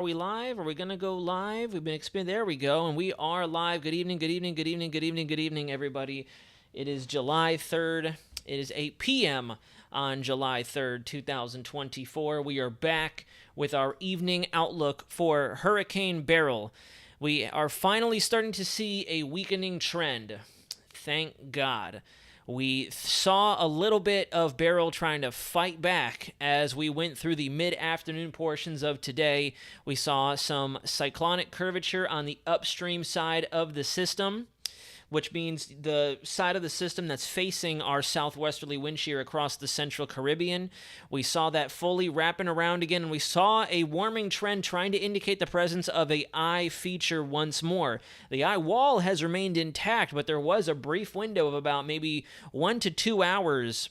Are we live? Are we going to go live? We've been expanding. There we go. And we are live. Good evening, good evening, good evening, good evening, good evening, everybody. It is July 3rd. It is 8 p.m. on July 3rd, 2024. We are back with our evening outlook for Hurricane Beryl. We are finally starting to see a weakening trend. Thank God. We saw a little bit of Beryl trying to fight back as we went through the mid-afternoon portions of today. We saw some cyclonic curvature on the upstream side of the system, which means the side of the system that's facing our southwesterly wind shear across the central Caribbean. We saw that fully wrapping around again, and we saw a warming trend trying to indicate the presence of a eye feature once more. The eye wall has remained intact, but there was a brief window of about maybe 1 to 2 hours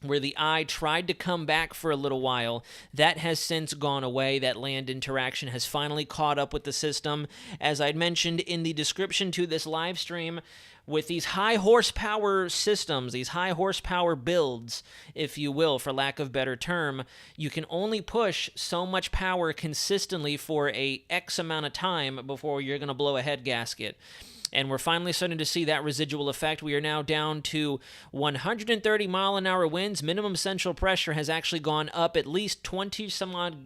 where the eye tried to come back for a little while. That has since gone away. That land interaction has finally caught up with the system. As I'd mentioned in the description to this live stream, with these high horsepower systems, these high horsepower builds, if you will, for lack of better term, you can only push so much power consistently for a X amount of time before you're going to blow a head gasket. And we're finally starting to see that residual effect. We are now down to 130 mile an hour winds. Minimum central pressure has actually gone up at least 20 some odd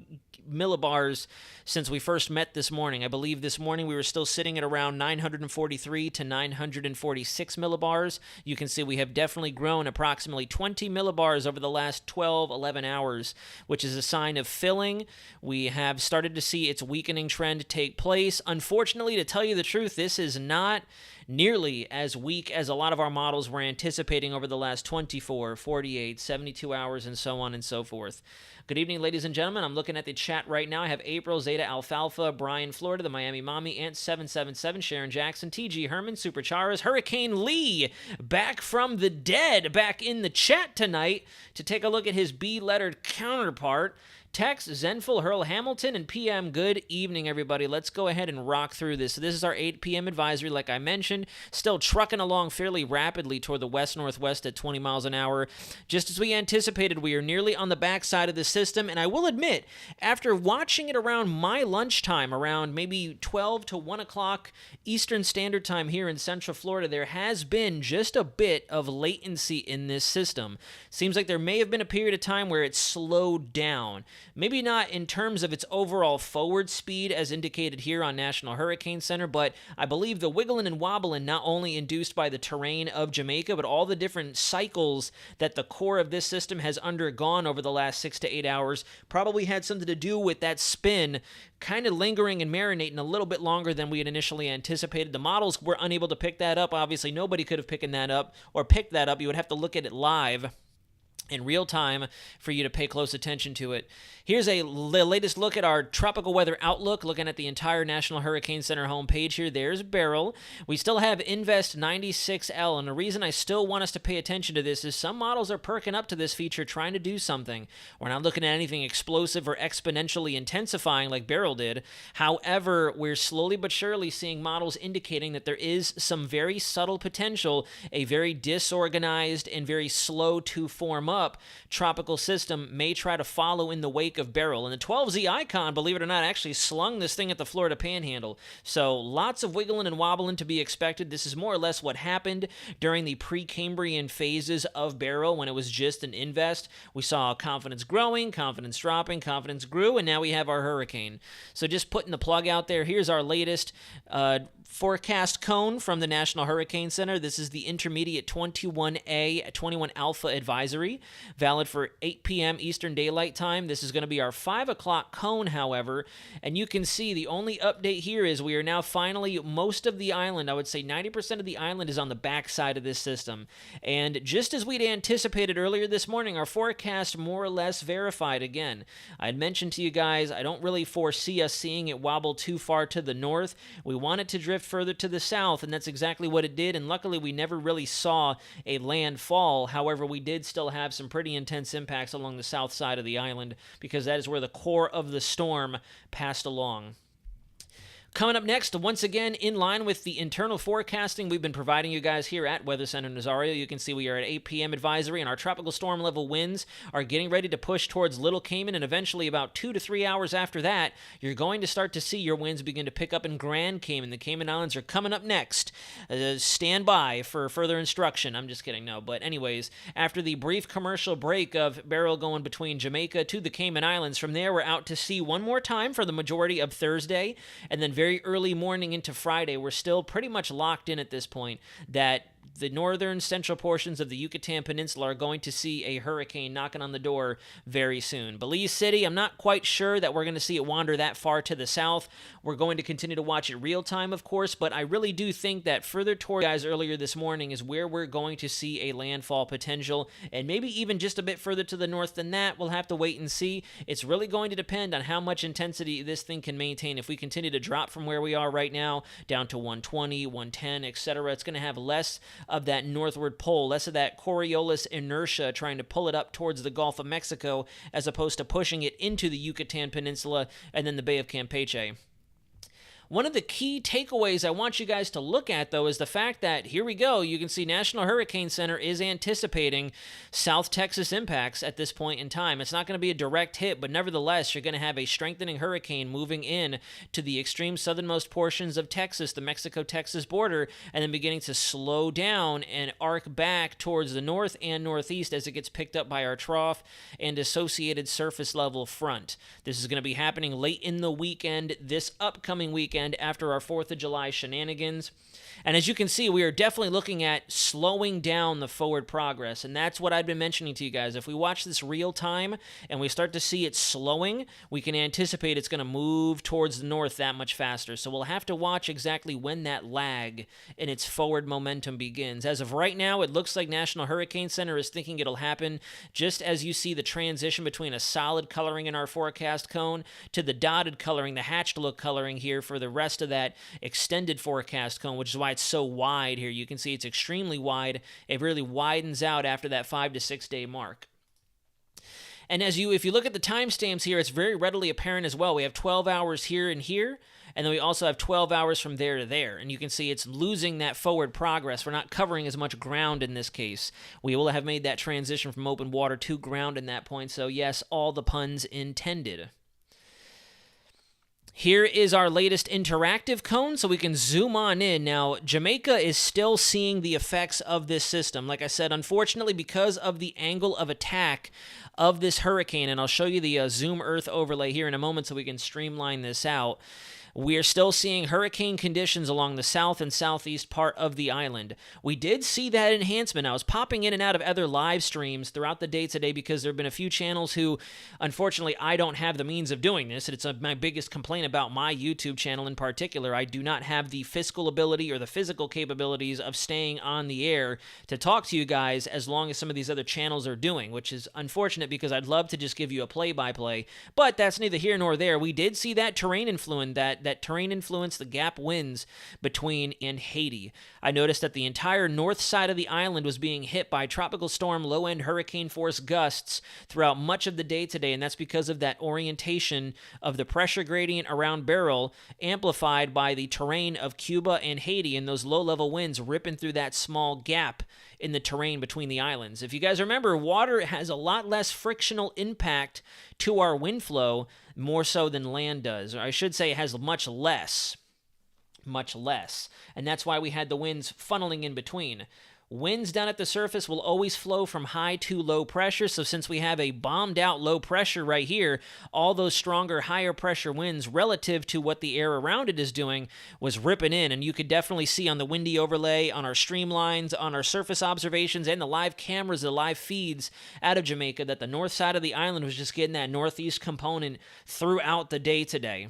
millibars since we first met this morning. I believe this morning we were still sitting at around 943 to 946 millibars. You can see we have definitely grown approximately 20 millibars over the last 12, 11 hours, which is a sign of filling. We have started to see its weakening trend take place. Unfortunately, to tell you the truth, this is not nearly as weak as a lot of our models were anticipating over the last 24, 48, 72 hours, and so on and so forth. Good evening, ladies and gentlemen. I'm looking at the chat right now. I have April, Zeta, Alfalfa, Brian, Florida, the Miami Mommy, Ant777, Sharon Jackson, TG Herman, Supercharas, Hurricane Lee, back from the dead, back in the chat tonight to take a look at his B-lettered counterpart. Tex, Zenful, Hurl Hamilton, and PM. Good evening, everybody. Let's go ahead and rock through this. So this is our 8 p.m. advisory, like I mentioned. Still trucking along fairly rapidly toward the west-northwest at 20 miles an hour. Just as we anticipated, we are nearly on the backside of the system, and I will admit, after watching it around my lunchtime, around maybe 12 to 1 o'clock Eastern Standard Time here in Central Florida, there has been just a bit of latency in this system. Seems like there may have been a period of time where it slowed down. Maybe not in terms of its overall forward speed as indicated here on National Hurricane Center, but I believe the wiggling and wobbling not only induced by the terrain of Jamaica, but all the different cycles that the core of this system has undergone over the last 6 to 8 hours probably had something to do with that spin kind of lingering and marinating a little bit longer than we had initially anticipated. The models were unable to pick that up. Obviously, nobody could have picked that up or picked that up. You would have to look at it live in real time for you to pay close attention to it. Here's the latest look at our tropical weather outlook, looking at the entire National Hurricane Center homepage here. There's Beryl. We still have Invest 96L, and the reason I still want us to pay attention to this is some models are perking up to this feature, trying to do something. We're not looking at anything explosive or exponentially intensifying like Beryl did. However, we're slowly but surely seeing models indicating that there is some very subtle potential, a very disorganized and very slow to form up tropical system may try to follow in the wake of Beryl. And the 12Z Icon, believe it or not, actually slung this thing at the Florida Panhandle. So lots of wiggling and wobbling to be expected. This is more or less what happened during the pre-Cambrian phases of Beryl when it was just an invest. We saw confidence growing, confidence dropping, confidence grew, and now we have our hurricane. So just putting the plug out there, here's our latest forecast cone from the National Hurricane Center. This is the intermediate 21A, 21 Alpha advisory, valid for 8 p.m. Eastern Daylight Time. This is going to be our 5 o'clock cone, however, and you can see the only update here is we are now finally, most of the island, I would say 90% of the island is on the backside of this system. And just as we'd anticipated earlier this morning, our forecast more or less verified again. I had mentioned to you guys, I don't really foresee us seeing it wobble too far to the north. We want it to drift further to the south, and that's exactly what it did, and luckily we never really saw a landfall. However, we did still have some pretty intense impacts along the south side of the island because that is where the core of the storm passed along. Coming up next, once again, in line with the internal forecasting we've been providing you guys here at Weather Center Nazario, you can see we are at 8 p.m. advisory, and our tropical storm level winds are getting ready to push towards Little Cayman, and eventually about 2 to 3 hours after that, you're going to start to see your winds begin to pick up in Grand Cayman. The Cayman Islands are coming up next. Stand by for further instruction. I'm just kidding, no. But anyways, after the brief commercial break of Beryl going between Jamaica to the Cayman Islands, from there we're out to sea one more time for the majority of Thursday, and then very early morning into Friday, we're still pretty much locked in at this point that the northern central portions of the Yucatan Peninsula are going to see a hurricane knocking on the door very soon. Belize City, I'm not quite sure that we're going to see it wander that far to the south. We're going to continue to watch it real time, of course, but I really do think that further toward guys earlier this morning is where we're going to see a landfall potential, and maybe even just a bit further to the north than that. We'll have to wait and see. It's really going to depend on how much intensity this thing can maintain. If we continue to drop from where we are right now down to 120, 110, etc., it's going to have less of that northward pull, less of that Coriolis inertia trying to pull it up towards the Gulf of Mexico as opposed to pushing it into the Yucatan Peninsula and then the Bay of Campeche. One of the key takeaways I want you guys to look at, though, is the fact that, here we go, you can see National Hurricane Center is anticipating South Texas impacts at this point in time. It's not going to be a direct hit, but nevertheless, you're going to have a strengthening hurricane moving in to the extreme southernmost portions of Texas, the Mexico-Texas border, and then beginning to slow down and arc back towards the north and northeast as it gets picked up by our trough and associated surface level front. This is going to be happening late in the weekend, this upcoming weekend, after our 4th of July shenanigans. And as you can see, we are definitely looking at slowing down the forward progress, and that's what I've been mentioning to you guys. If we watch this real time and we start to see it slowing, we can anticipate it's going to move towards the north that much faster. So we'll have to watch exactly when that lag in its forward momentum begins. As of right now, it looks like National Hurricane Center is thinking it'll happen just as you see the transition between a solid coloring in our forecast cone to the dotted coloring, the hatched look coloring here for the rest of that extended forecast cone, which is why it's so wide here. You can see it's extremely wide. It really widens out after that 5 to 6 day mark. And if you look at the timestamps here, it's very readily apparent as well. We have 12 hours here and here, and then we also have 12 hours from there to there. And you can see it's losing that forward progress. We're not covering as much ground in this case. We will have made that transition from open water to ground in that point. So yes, all the puns intended. Here is our latest interactive cone, so we can zoom on in. Now, Jamaica is still seeing the effects of this system. Like I said, unfortunately, because of the angle of attack of this hurricane, and I'll show you the Zoom Earth overlay here in a moment so we can streamline this out. We are still seeing hurricane conditions along the south and southeast part of the island. We did see that enhancement. I was popping in and out of other live streams throughout the day today because there have been a few channels who, unfortunately, I don't have the means of doing this. It's my biggest complaint about my YouTube channel in particular. I do not have the fiscal ability or the physical capabilities of staying on the air to talk to you guys as long as some of these other channels are doing, which is unfortunate because I'd love to just give you a play-by-play. But that's neither here nor there. We did see that terrain influence, that terrain influence, the gap winds between and Haiti. I noticed that the entire north side of the island was being hit by tropical storm low-end hurricane force gusts throughout much of the day today, and that's because of that orientation of the pressure gradient around Beryl amplified by the terrain of Cuba and Haiti and those low-level winds ripping through that small gap in the terrain between the islands. If you guys remember, water has a lot less frictional impact to our wind flow, more so than land does. Or I should say it has much less. And that's why we had the winds funneling in between. Winds down at the surface will always flow from high to low pressure, so since we have a bombed out low pressure right here, all those stronger, higher pressure winds relative to what the air around it is doing was ripping in, and you could definitely see on the windy overlay, on our streamlines, on our surface observations, and the live cameras, the live feeds out of Jamaica, that the north side of the island was just getting that northeast component throughout the day today.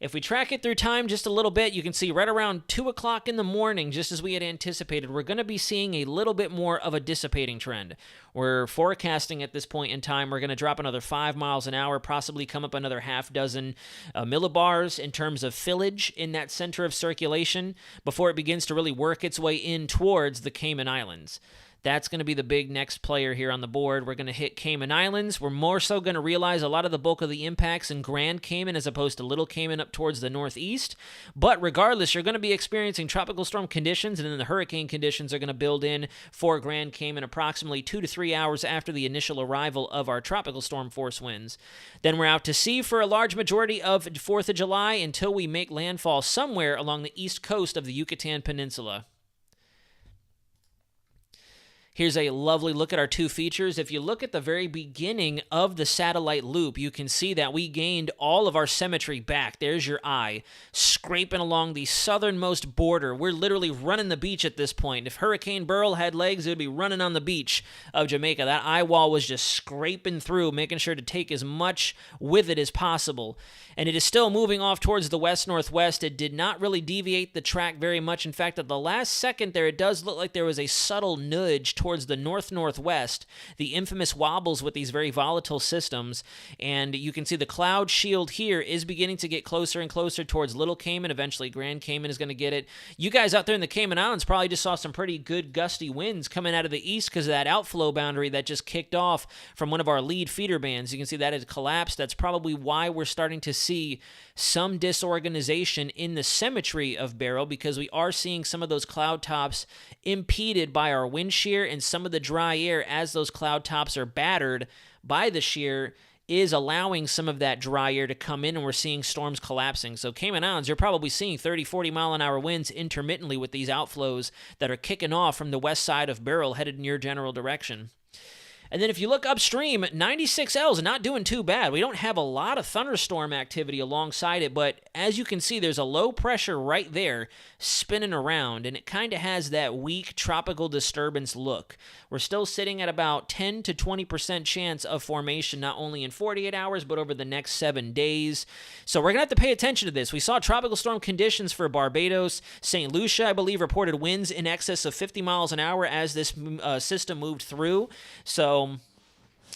If we track it through time just a little bit, you can see right around 2 o'clock in the morning, just as we had anticipated, we're going to be seeing a little bit more of a dissipating trend. We're forecasting at this point in time, we're going to drop another 5 miles an hour, possibly come up another half dozen millibars in terms of fillage in that center of circulation before it begins to really work its way in towards the Cayman Islands. That's going to be the big next player here on the board. We're going to hit Cayman Islands. We're more so going to realize a lot of the bulk of the impacts in Grand Cayman as opposed to Little Cayman up towards the northeast. But regardless, you're going to be experiencing tropical storm conditions, and then the hurricane conditions are going to build in for Grand Cayman approximately 2 to 3 hours after the initial arrival of our tropical storm force winds. Then we're out to sea for a large majority of 4th of July until we make landfall somewhere along the east coast of the Yucatan Peninsula. Here's a lovely look at our two features. If you look at the very beginning of the satellite loop, you can see that we gained all of our symmetry back. There's your eye, scraping along the southernmost border. We're literally running the beach at this point. If Hurricane Beryl had legs, it would be running on the beach of Jamaica. That eye wall was just scraping through, making sure to take as much with it as possible. And it is still moving off towards the west-northwest. It did not really deviate the track very much. In fact, at the last second there, it does look like there was a subtle nudge towards the north-northwest, the infamous wobbles with these very volatile systems. And you can see the cloud shield here is beginning to get closer and closer towards Little Cayman. Eventually, Grand Cayman is going to get it. You guys out there in the Cayman Islands probably just saw some pretty good gusty winds coming out of the east because of that outflow boundary that just kicked off from one of our lead feeder bands. You can see that has collapsed. That's probably why we're starting to see some disorganization in the symmetry of Beryl, because we are seeing some of those cloud tops impeded by our wind shear, and some of the dry air as those cloud tops are battered by the shear is allowing some of that dry air to come in, and we're seeing storms collapsing. So Cayman Islands, you're probably seeing 30, 40 mile an hour winds intermittently with these outflows that are kicking off from the west side of Beryl headed in your general direction. And then if you look upstream, 96L is not doing too bad. We don't have a lot of thunderstorm activity alongside it, but as you can see, there's a low pressure right there spinning around, and it kind of has that weak tropical disturbance look. We're still sitting at about 10 to 20% chance of formation, not only in 48 hours, but over the next 7 days. So we're going to have to pay attention to this. We saw tropical storm conditions for Barbados. St. Lucia, I believe, reported winds in excess of 50 miles an hour as this system moved through. So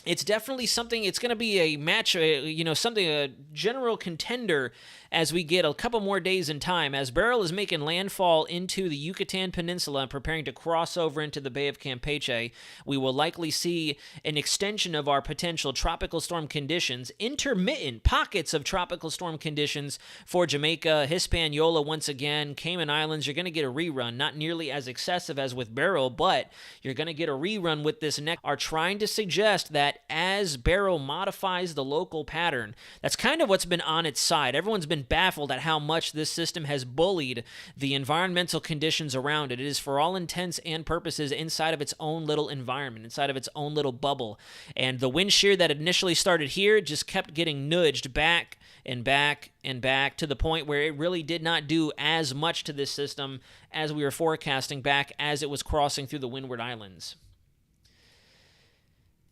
it's definitely something. It's going to be a match, a general contender as we get a couple more days in time. As Beryl is making landfall into the Yucatan Peninsula and preparing to cross over into the Bay of Campeche, we will likely see an extension of our potential tropical storm conditions, intermittent pockets of tropical storm conditions for Jamaica, Hispaniola once again, Cayman Islands. You're going to get a rerun, not nearly as excessive as with Beryl, but you're going to get a rerun with this next. Are trying to suggest that as Beryl modifies the local pattern, that's kind of what's been on its side. Everyone's been baffled at how much this system has bullied the environmental conditions around it. It is, for all intents and purposes, inside of its own little environment, inside of its own little bubble. And the wind shear that initially started here just kept getting nudged back and back and back to the point where it really did not do as much to this system as we were forecasting back as it was crossing through the Windward Islands.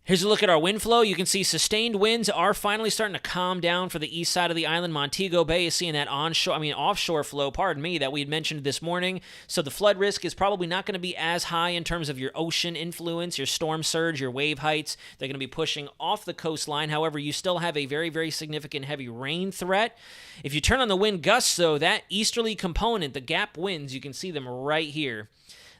Here's a look at our wind flow. You can see sustained winds are finally starting to calm down for the east side of the island. Montego Bay is seeing that offshore flow, that we had mentioned this morning. So the flood risk is probably not going to be as high in terms of your ocean influence, your storm surge, your wave heights. They're going to be pushing off the coastline. However, you still have a very, very significant heavy rain threat. If you turn on the wind gusts, though, that easterly component, the gap winds, you can see them right here.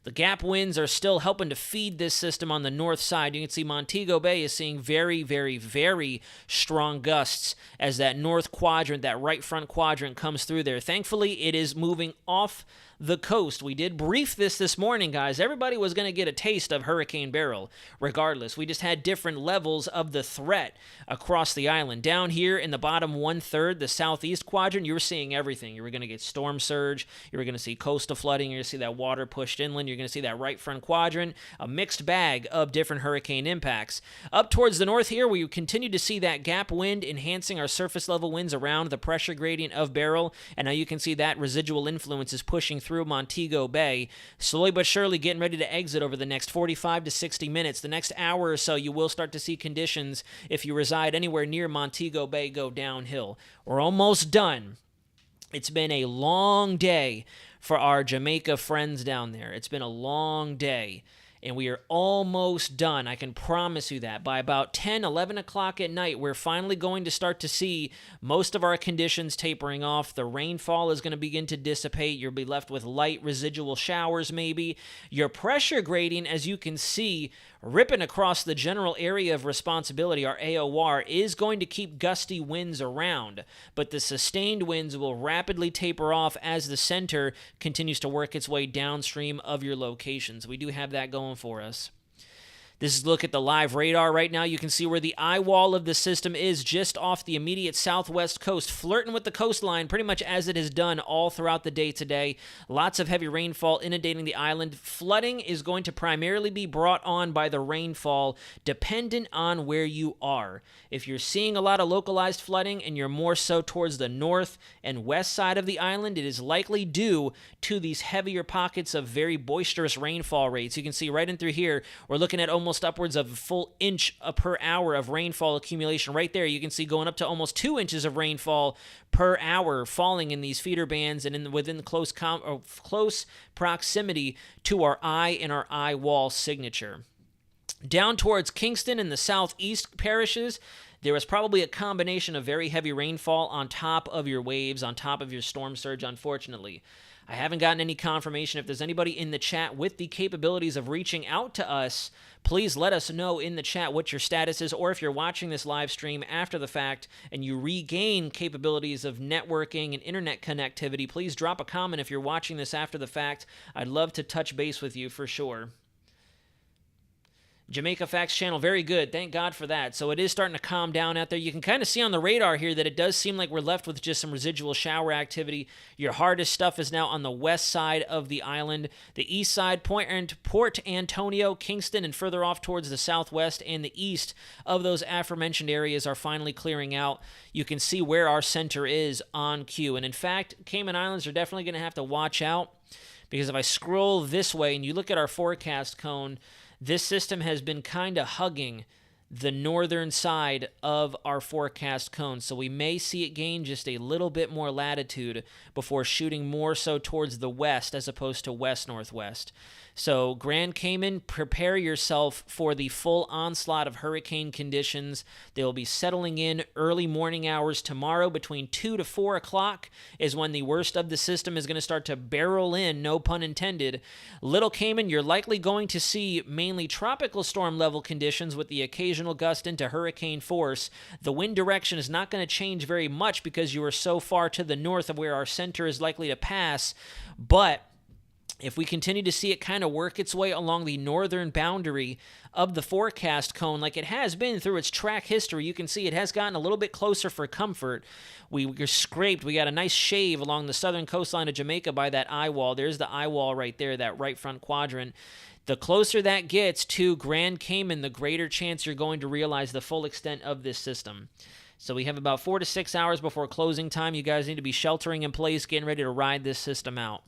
The gap winds are still helping to feed this system on the north side. You can see Montego Bay is seeing very, very, very strong gusts as that north quadrant, that right front quadrant comes through there. Thankfully, it is moving off the coast. We did brief this morning, guys. Everybody was going to get a taste of Hurricane Beryl regardless. We just had different levels of the threat across the island. Down here in the bottom one-third, the southeast quadrant, you were seeing everything. You were going to get storm surge. You were going to see coastal flooding. You're going to see that water pushed inland. You're going to see that right front quadrant, a mixed bag of different hurricane impacts. Up towards the north here, we continue to see that gap wind enhancing our surface level winds around the pressure gradient of Beryl, and now you can see that residual influence is pushing through Montego Bay, slowly but surely getting ready to exit over the next 45 to 60 minutes. The next hour or so, you will start to see conditions, if you reside anywhere near Montego Bay, go downhill. We're almost done. It's been a long day for our Jamaica friends down there. It's been a long day. and we are almost done. I can promise you that. By about 10, 11 o'clock at night, we're finally going to start to see most of our conditions tapering off. The rainfall is going to begin to dissipate. You'll be left with light residual showers maybe. Your pressure gradient, as you can see, ripping across the general area of responsibility, our AOR, is going to keep gusty winds around, but the sustained winds will rapidly taper off as the center continues to work its way downstream of your locations. We do have that going for us. This is a look at the live radar right now. You can see where the eye wall of the system is, just off the immediate southwest coast, flirting with the coastline pretty much as it has done all throughout the day today. Lots of heavy rainfall inundating the island. Flooding is going to primarily be brought on by the rainfall, dependent on where you are. If you're seeing a lot of localized flooding and you're more so towards the north and west side of the island, it is likely due to these heavier pockets of very boisterous rainfall rates. You can see right in through here, we're looking at almost upwards of a full inch per hour of rainfall accumulation right there. You can see going up to almost 2 inches of rainfall per hour falling in these feeder bands and within close proximity to our eye and our eye wall signature. Down towards Kingston and the southeast parishes, there was probably a combination of very heavy rainfall on top of your waves, on top of your storm surge, unfortunately. I haven't gotten any confirmation. If there's anybody in the chat with the capabilities of reaching out to us, please let us know in the chat what your status is, or if you're watching this live stream after the fact and you regain capabilities of networking and internet connectivity, please drop a comment if you're watching this after the fact. I'd love to touch base with you for sure. Jamaica Facts channel, very good. Thank God for that. So it is starting to calm down out there. You can kind of see on the radar here that it does seem like we're left with just some residual shower activity. Your hardest stuff is now on the west side of the island. The east side, Port Antonio, Kingston, and further off towards the southwest and the east of those aforementioned areas are finally clearing out. You can see where our center is on cue. And in fact, Cayman Islands are definitely going to have to watch out, because if I scroll this way and you look at our forecast cone, this system has been kind of hugging the northern side of our forecast cone, so we may see it gain just a little bit more latitude before shooting more so towards the west as opposed to west-northwest. So Grand Cayman, prepare yourself for the full onslaught of hurricane conditions. They will be settling in early morning hours tomorrow. Between 2 to 4 o'clock is when the worst of the system is going to start to barrel in, no pun intended. Little Cayman, you're likely going to see mainly tropical storm level conditions with the occasional gust into hurricane force. The wind direction is not going to change very much because you are so far to the north of where our center is likely to pass, but if we continue to see it kind of work its way along the northern boundary of the forecast cone like it has been through its track history, you can see it has gotten a little bit closer for comfort. We're scraped. We got a nice shave along the southern coastline of Jamaica by that eye wall. There's the eye wall right there, that right front quadrant. The closer that gets to Grand Cayman, the greater chance you're going to realize the full extent of this system. So we have about 4 to 6 hours before closing time. You guys need to be sheltering in place, getting ready to ride this system out.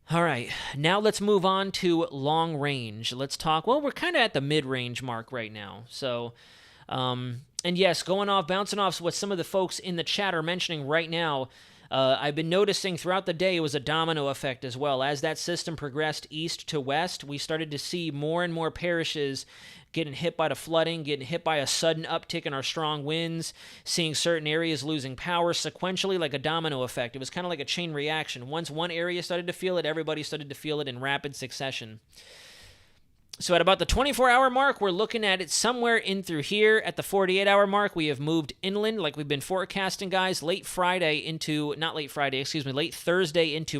All right, now let's move on to long range. Let's talk, well, we're kind of at the mid-range mark right now. So, and yes, bouncing off what some of the folks in the chat are mentioning right now, I've been noticing throughout the day it was a domino effect as well. As that system progressed east to west, we started to see more and more parishes getting hit by the flooding, getting hit by a sudden uptick in our strong winds, seeing certain areas losing power sequentially like a domino effect. It was kind of like a chain reaction. Once one area started to feel it, everybody started to feel it in rapid succession. So at about the 24-hour mark, we're looking at it somewhere in through here. At the 48-hour mark, we have moved inland like we've been forecasting, guys. Late Thursday into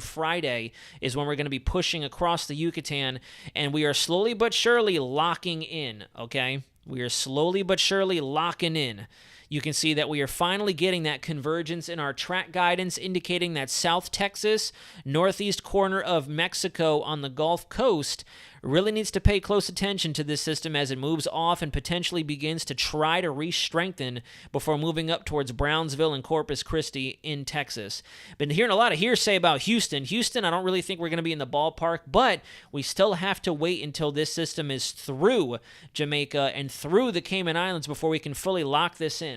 Friday is when we're going to be pushing across the Yucatan, and we are slowly but surely locking in, okay? We are slowly but surely locking in. You can see that we are finally getting that convergence in our track guidance, indicating that South Texas, northeast corner of Mexico on the Gulf Coast, really needs to pay close attention to this system as it moves off and potentially begins to try to re-strengthen before moving up towards Brownsville and Corpus Christi in Texas. Been hearing a lot of hearsay about Houston. Houston, I don't really think we're going to be in the ballpark, but we still have to wait until this system is through Jamaica and through the Cayman Islands before we can fully lock this in.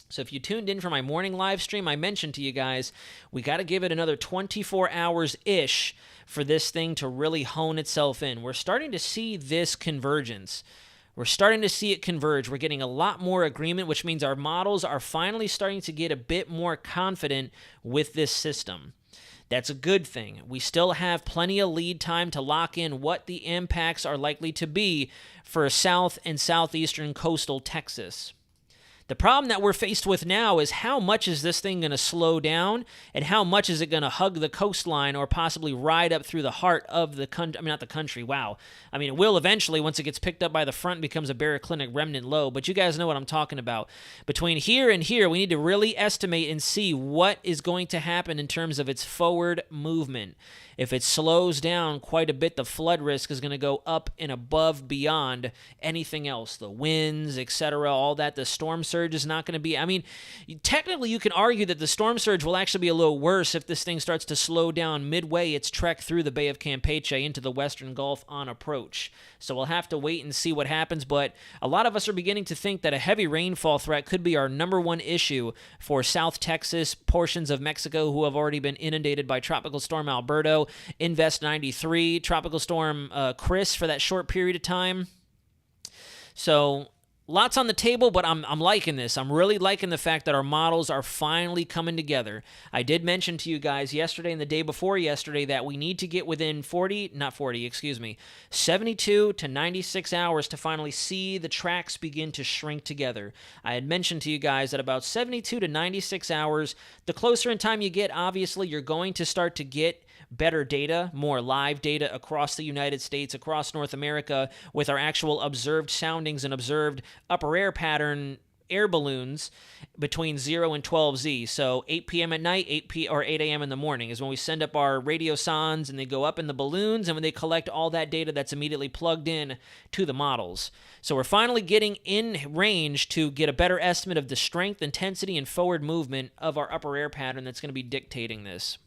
So if you tuned in for my morning live stream, I mentioned to you guys, we got to give it another 24 hours-ish for this thing to really hone itself in. We're starting to see this convergence. We're starting to see it converge. We're getting a lot more agreement, which means our models are finally starting to get a bit more confident with this system. That's a good thing. We still have plenty of lead time to lock in what the impacts are likely to be for south and southeastern coastal Texas. The problem that we're faced with now is how much is this thing going to slow down and how much is it going to hug the coastline or possibly ride up through the heart of the country. I mean, not the country. Wow. I mean, it will eventually once it gets picked up by the front and becomes a baroclinic remnant low, but you guys know what I'm talking about. Between here and here, we need to really estimate and see what is going to happen in terms of its forward movement. If it slows down quite a bit, the flood risk is going to go up and above beyond anything else. The winds, etc., all that. The storm surge is not going to be... I mean, technically you can argue that the storm surge will actually be a little worse if this thing starts to slow down midway its trek through the Bay of Campeche into the Western Gulf on approach. So we'll have to wait and see what happens, but a lot of us are beginning to think that a heavy rainfall threat could be our number one issue for South Texas, portions of Mexico who have already been inundated by Tropical Storm Alberto, Invest 93, Tropical Storm Chris for that short period of time. So lots on the table, but I'm liking this. I'm really liking the fact that our models are finally coming together. I did mention to you guys yesterday and the day before yesterday that we need to get within 72 to 96 hours to finally see the tracks begin to shrink together. I had mentioned to you guys that about 72 to 96 hours, the closer in time you get, obviously, you're going to start to get better data, more live data across the United States, across North America, with our actual observed soundings and observed upper air pattern air balloons between 0 and 12Z. So 8 p.m. at night, 8 a.m. in the morning is when we send up our radiosondes and they go up in the balloons and when they collect all that data that's immediately plugged in to the models. So we're finally getting in range to get a better estimate of the strength, intensity, and forward movement of our upper air pattern that's going to be dictating this.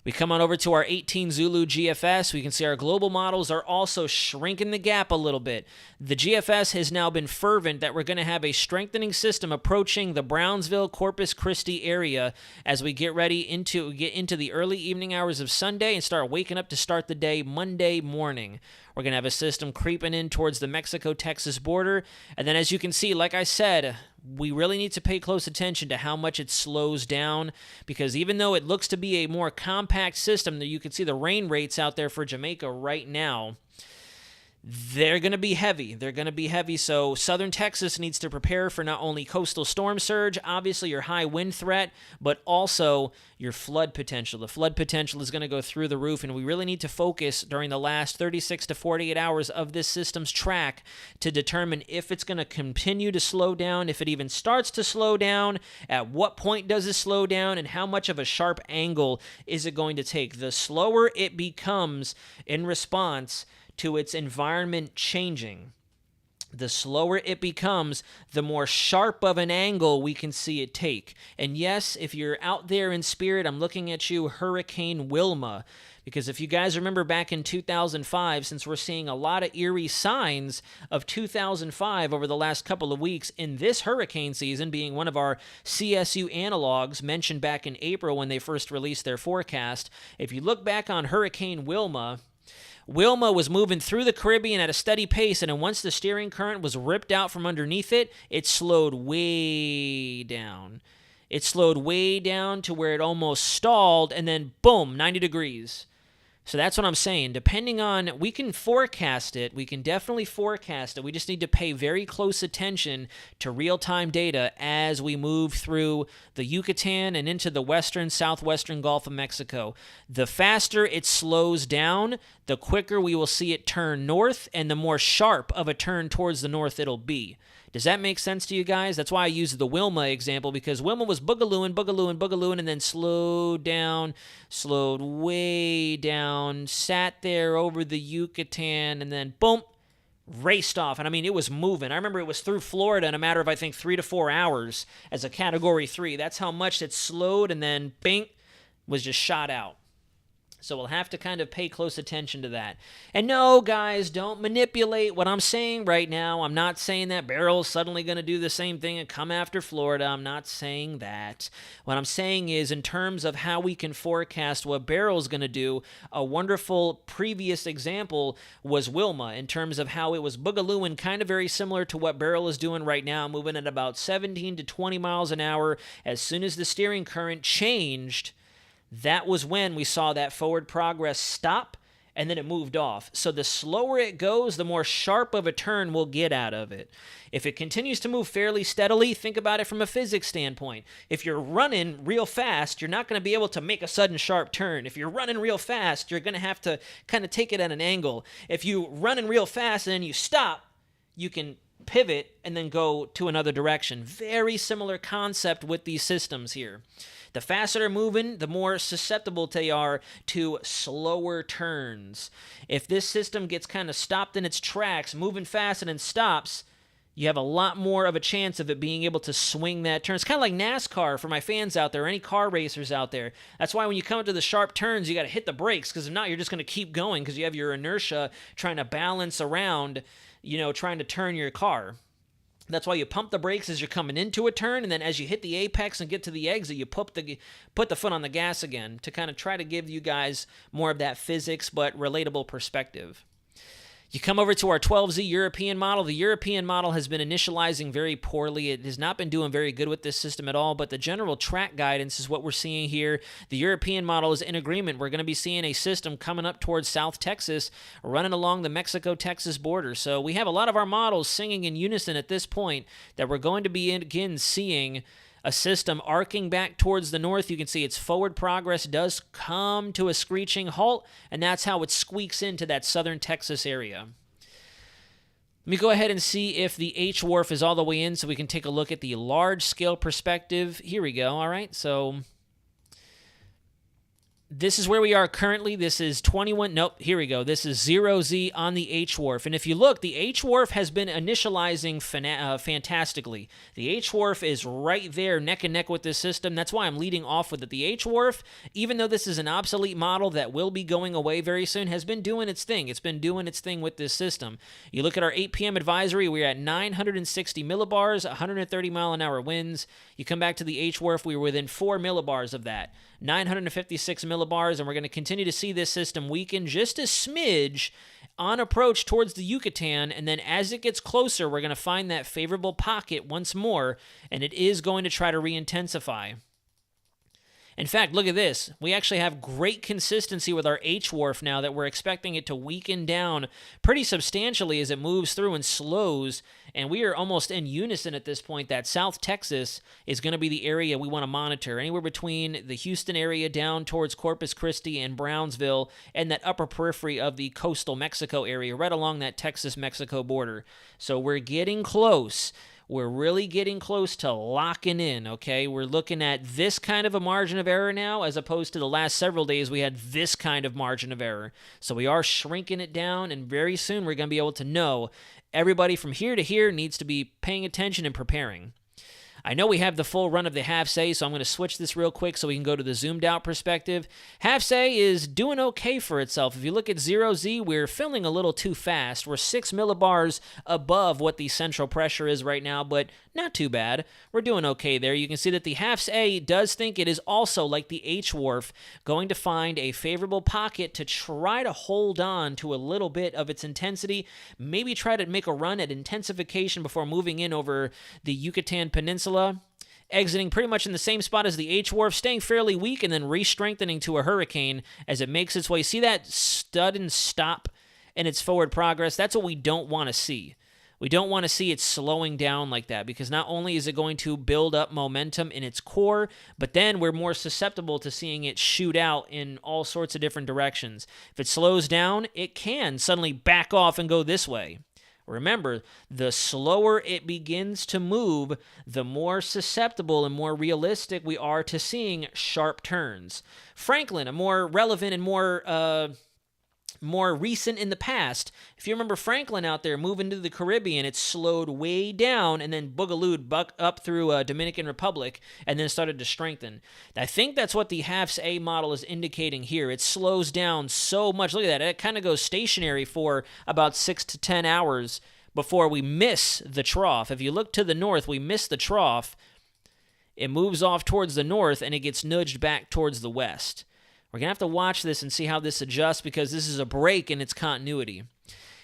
We come on over to our 18 Zulu GFS. We can see our global models are also shrinking the gap a little bit. The GFS has now been fervent that we're going to have a strengthening system approaching the Brownsville, Corpus Christi area as we get ready get into the early evening hours of Sunday and start waking up to start the day Monday morning. We're going to have a system creeping in towards the Mexico-Texas border. And then as you can see, like I said, we really need to pay close attention to how much it slows down because even though it looks to be a more compact system, that you can see the rain rates out there for Jamaica right now, they're going to be heavy. They're going to be heavy, so southern Texas needs to prepare for not only coastal storm surge, obviously your high wind threat, but also your flood potential. The flood potential is going to go through the roof, and we really need to focus during the last 36 to 48 hours of this system's track to determine if it's going to continue to slow down, if it even starts to slow down, at what point does it slow down, and how much of a sharp angle is it going to take. The slower it becomes in response to its environment changing, the slower it becomes, the more sharp of an angle we can see it take. And yes, if you're out there in spirit, I'm looking at you, Hurricane Wilma, because if you guys remember back in 2005, since we're seeing a lot of eerie signs of 2005 over the last couple of weeks in this hurricane season, being one of our CSU analogs mentioned back in April when they first released their forecast, if you look back on Hurricane Wilma was moving through the Caribbean at a steady pace, and then once the steering current was ripped out from underneath it, it slowed way down. It slowed way down to where it almost stalled, and then boom, 90 degrees. So that's what I'm saying. Depending on, we can forecast it. We can definitely forecast it. We just need to pay very close attention to real-time data as we move through the Yucatan and into the western, southwestern Gulf of Mexico. The faster it slows down, the quicker we will see it turn north, and the more sharp of a turn towards the north it'll be. Does that make sense to you guys? That's why I used the Wilma example, because Wilma was boogalooing, and then slowed down, slowed way down, sat there over the Yucatan, and then boom, raced off. And I mean, it was moving. I remember it was through Florida in a matter of, I think, 3 to 4 hours as a Category 3. That's how much it slowed, and then bing, was just shot out. So we'll have to kind of pay close attention to that. And no, guys, don't manipulate what I'm saying right now. I'm not saying that Beryl's suddenly going to do the same thing and come after Florida. I'm not saying that. What I'm saying is, in terms of how we can forecast what Beryl's going to do, a wonderful previous example was Wilma, in terms of how it was boogalooing kind of very similar to what Beryl is doing right now, moving at about 17 to 20 miles an hour. As soon as the steering current changed, that was when we saw that forward progress stop, and then it moved off. So the slower it goes, the more sharp of a turn we'll get out of it. If it continues to move fairly steadily, think about it from a physics standpoint. If you're running real fast, you're not going to be able to make a sudden sharp turn. If you're running real fast, you're going to have to kind of take it at an angle. If you running real fast and then you stop, you can pivot and then go to another direction. Very similar concept with these systems here. The faster they're moving, the more susceptible they are to slower turns. If this system gets kind of stopped in its tracks, moving fast and then stops, you have a lot more of a chance of it being able to swing that turn. It's kind of like NASCAR for my fans out there, or any car racers out there. That's why when you come up to the sharp turns, you got to hit the brakes, because if not, you're just going to keep going because you have your inertia trying to balance around, trying to turn your car. That's why you pump the brakes as you're coming into a turn, and then as you hit the apex and get to the exit, you put the foot on the gas again to kind of try to give you guys more of that physics but relatable perspective. You come over to our 12Z European model. The European model has been initializing very poorly. It has not been doing very good with this system at all, but the general track guidance is what we're seeing here. The European model is in agreement. We're going to be seeing a system coming up towards South Texas, running along the Mexico-Texas border. So we have a lot of our models singing in unison at this point that we're going to be again seeing a system arcing back towards the north. You can see its forward progress does come to a screeching halt, and that's how it squeaks into that southern Texas area. Let me go ahead and see if the H-Wharf is all the way in so we can take a look at the large-scale perspective. Here we go. All right, so this is where we are currently. This is 21. Nope, here we go. This is 0Z on the H-Wharf. And if you look, the H-Wharf has been initializing fantastically. The H-Wharf is right there neck and neck with this system. That's why I'm leading off with it. The H-Wharf, even though this is an obsolete model that will be going away very soon, has been doing its thing. It's been doing its thing with this system. You look at our 8 p.m. advisory, we're at 960 millibars, 130 mile an hour winds. You come back to the H-Wharf, we were within 4 millibars of that. 956 millibars, and we're going to continue to see this system weaken just a smidge on approach towards the Yucatan, and then as it gets closer, we're going to find that favorable pocket once more, and it is going to try to re-intensify. In fact, look at this. We actually have great consistency with our H-Wharf now that we're expecting it to weaken down pretty substantially as it moves through and slows, and we are almost in unison at this point that South Texas is going to be the area we want to monitor, anywhere between the Houston area down towards Corpus Christi and Brownsville and that upper periphery of the coastal Mexico area right along that Texas-Mexico border. So we're getting close. We're really getting close to locking in, okay? We're looking at this kind of a margin of error now, as opposed to the last several days we had this kind of margin of error. So we are shrinking it down, and very soon we're going to be able to know everybody from here to here needs to be paying attention and preparing. I know we have the full run of the HAFSA, so I'm going to switch this real quick so we can go to the zoomed out perspective. HAFSA is doing okay for itself. If you look at 0Z, we're filling a little too fast. We're 6 millibars above what the central pressure is right now, but not too bad. We're doing okay there. You can see that the HAFSA does think it is also, like the H-Wharf, going to find a favorable pocket to try to hold on to a little bit of its intensity, maybe try to make a run at intensification before moving in over the Yucatan Peninsula, exiting pretty much in the same spot as the H-Wharf, staying fairly weak, and then re-strengthening to a hurricane as it makes its way. See that sudden stop in its forward progress? That's what we don't want to see. We don't want to see it slowing down like that, because not only is it going to build up momentum in its core, but then we're more susceptible to seeing it shoot out in all sorts of different directions. If it slows down, it can suddenly back off and go this way. Remember, the slower it begins to move, the more susceptible and more realistic we are to seeing sharp turns. Franklin, a more relevant and more more recent in the past. If you remember Franklin out there moving to the Caribbean, it slowed way down and then boogalooed up through Dominican Republic and then started to strengthen. I think that's what the HAFS-A model is indicating here. It slows down so much. Look at that. It kind of goes stationary for about 6 to 10 hours before we miss the trough. If you look to the north, we miss the trough. It moves off towards the north and it gets nudged back towards the west. We're going to have to watch this and see how this adjusts because this is a break in its continuity.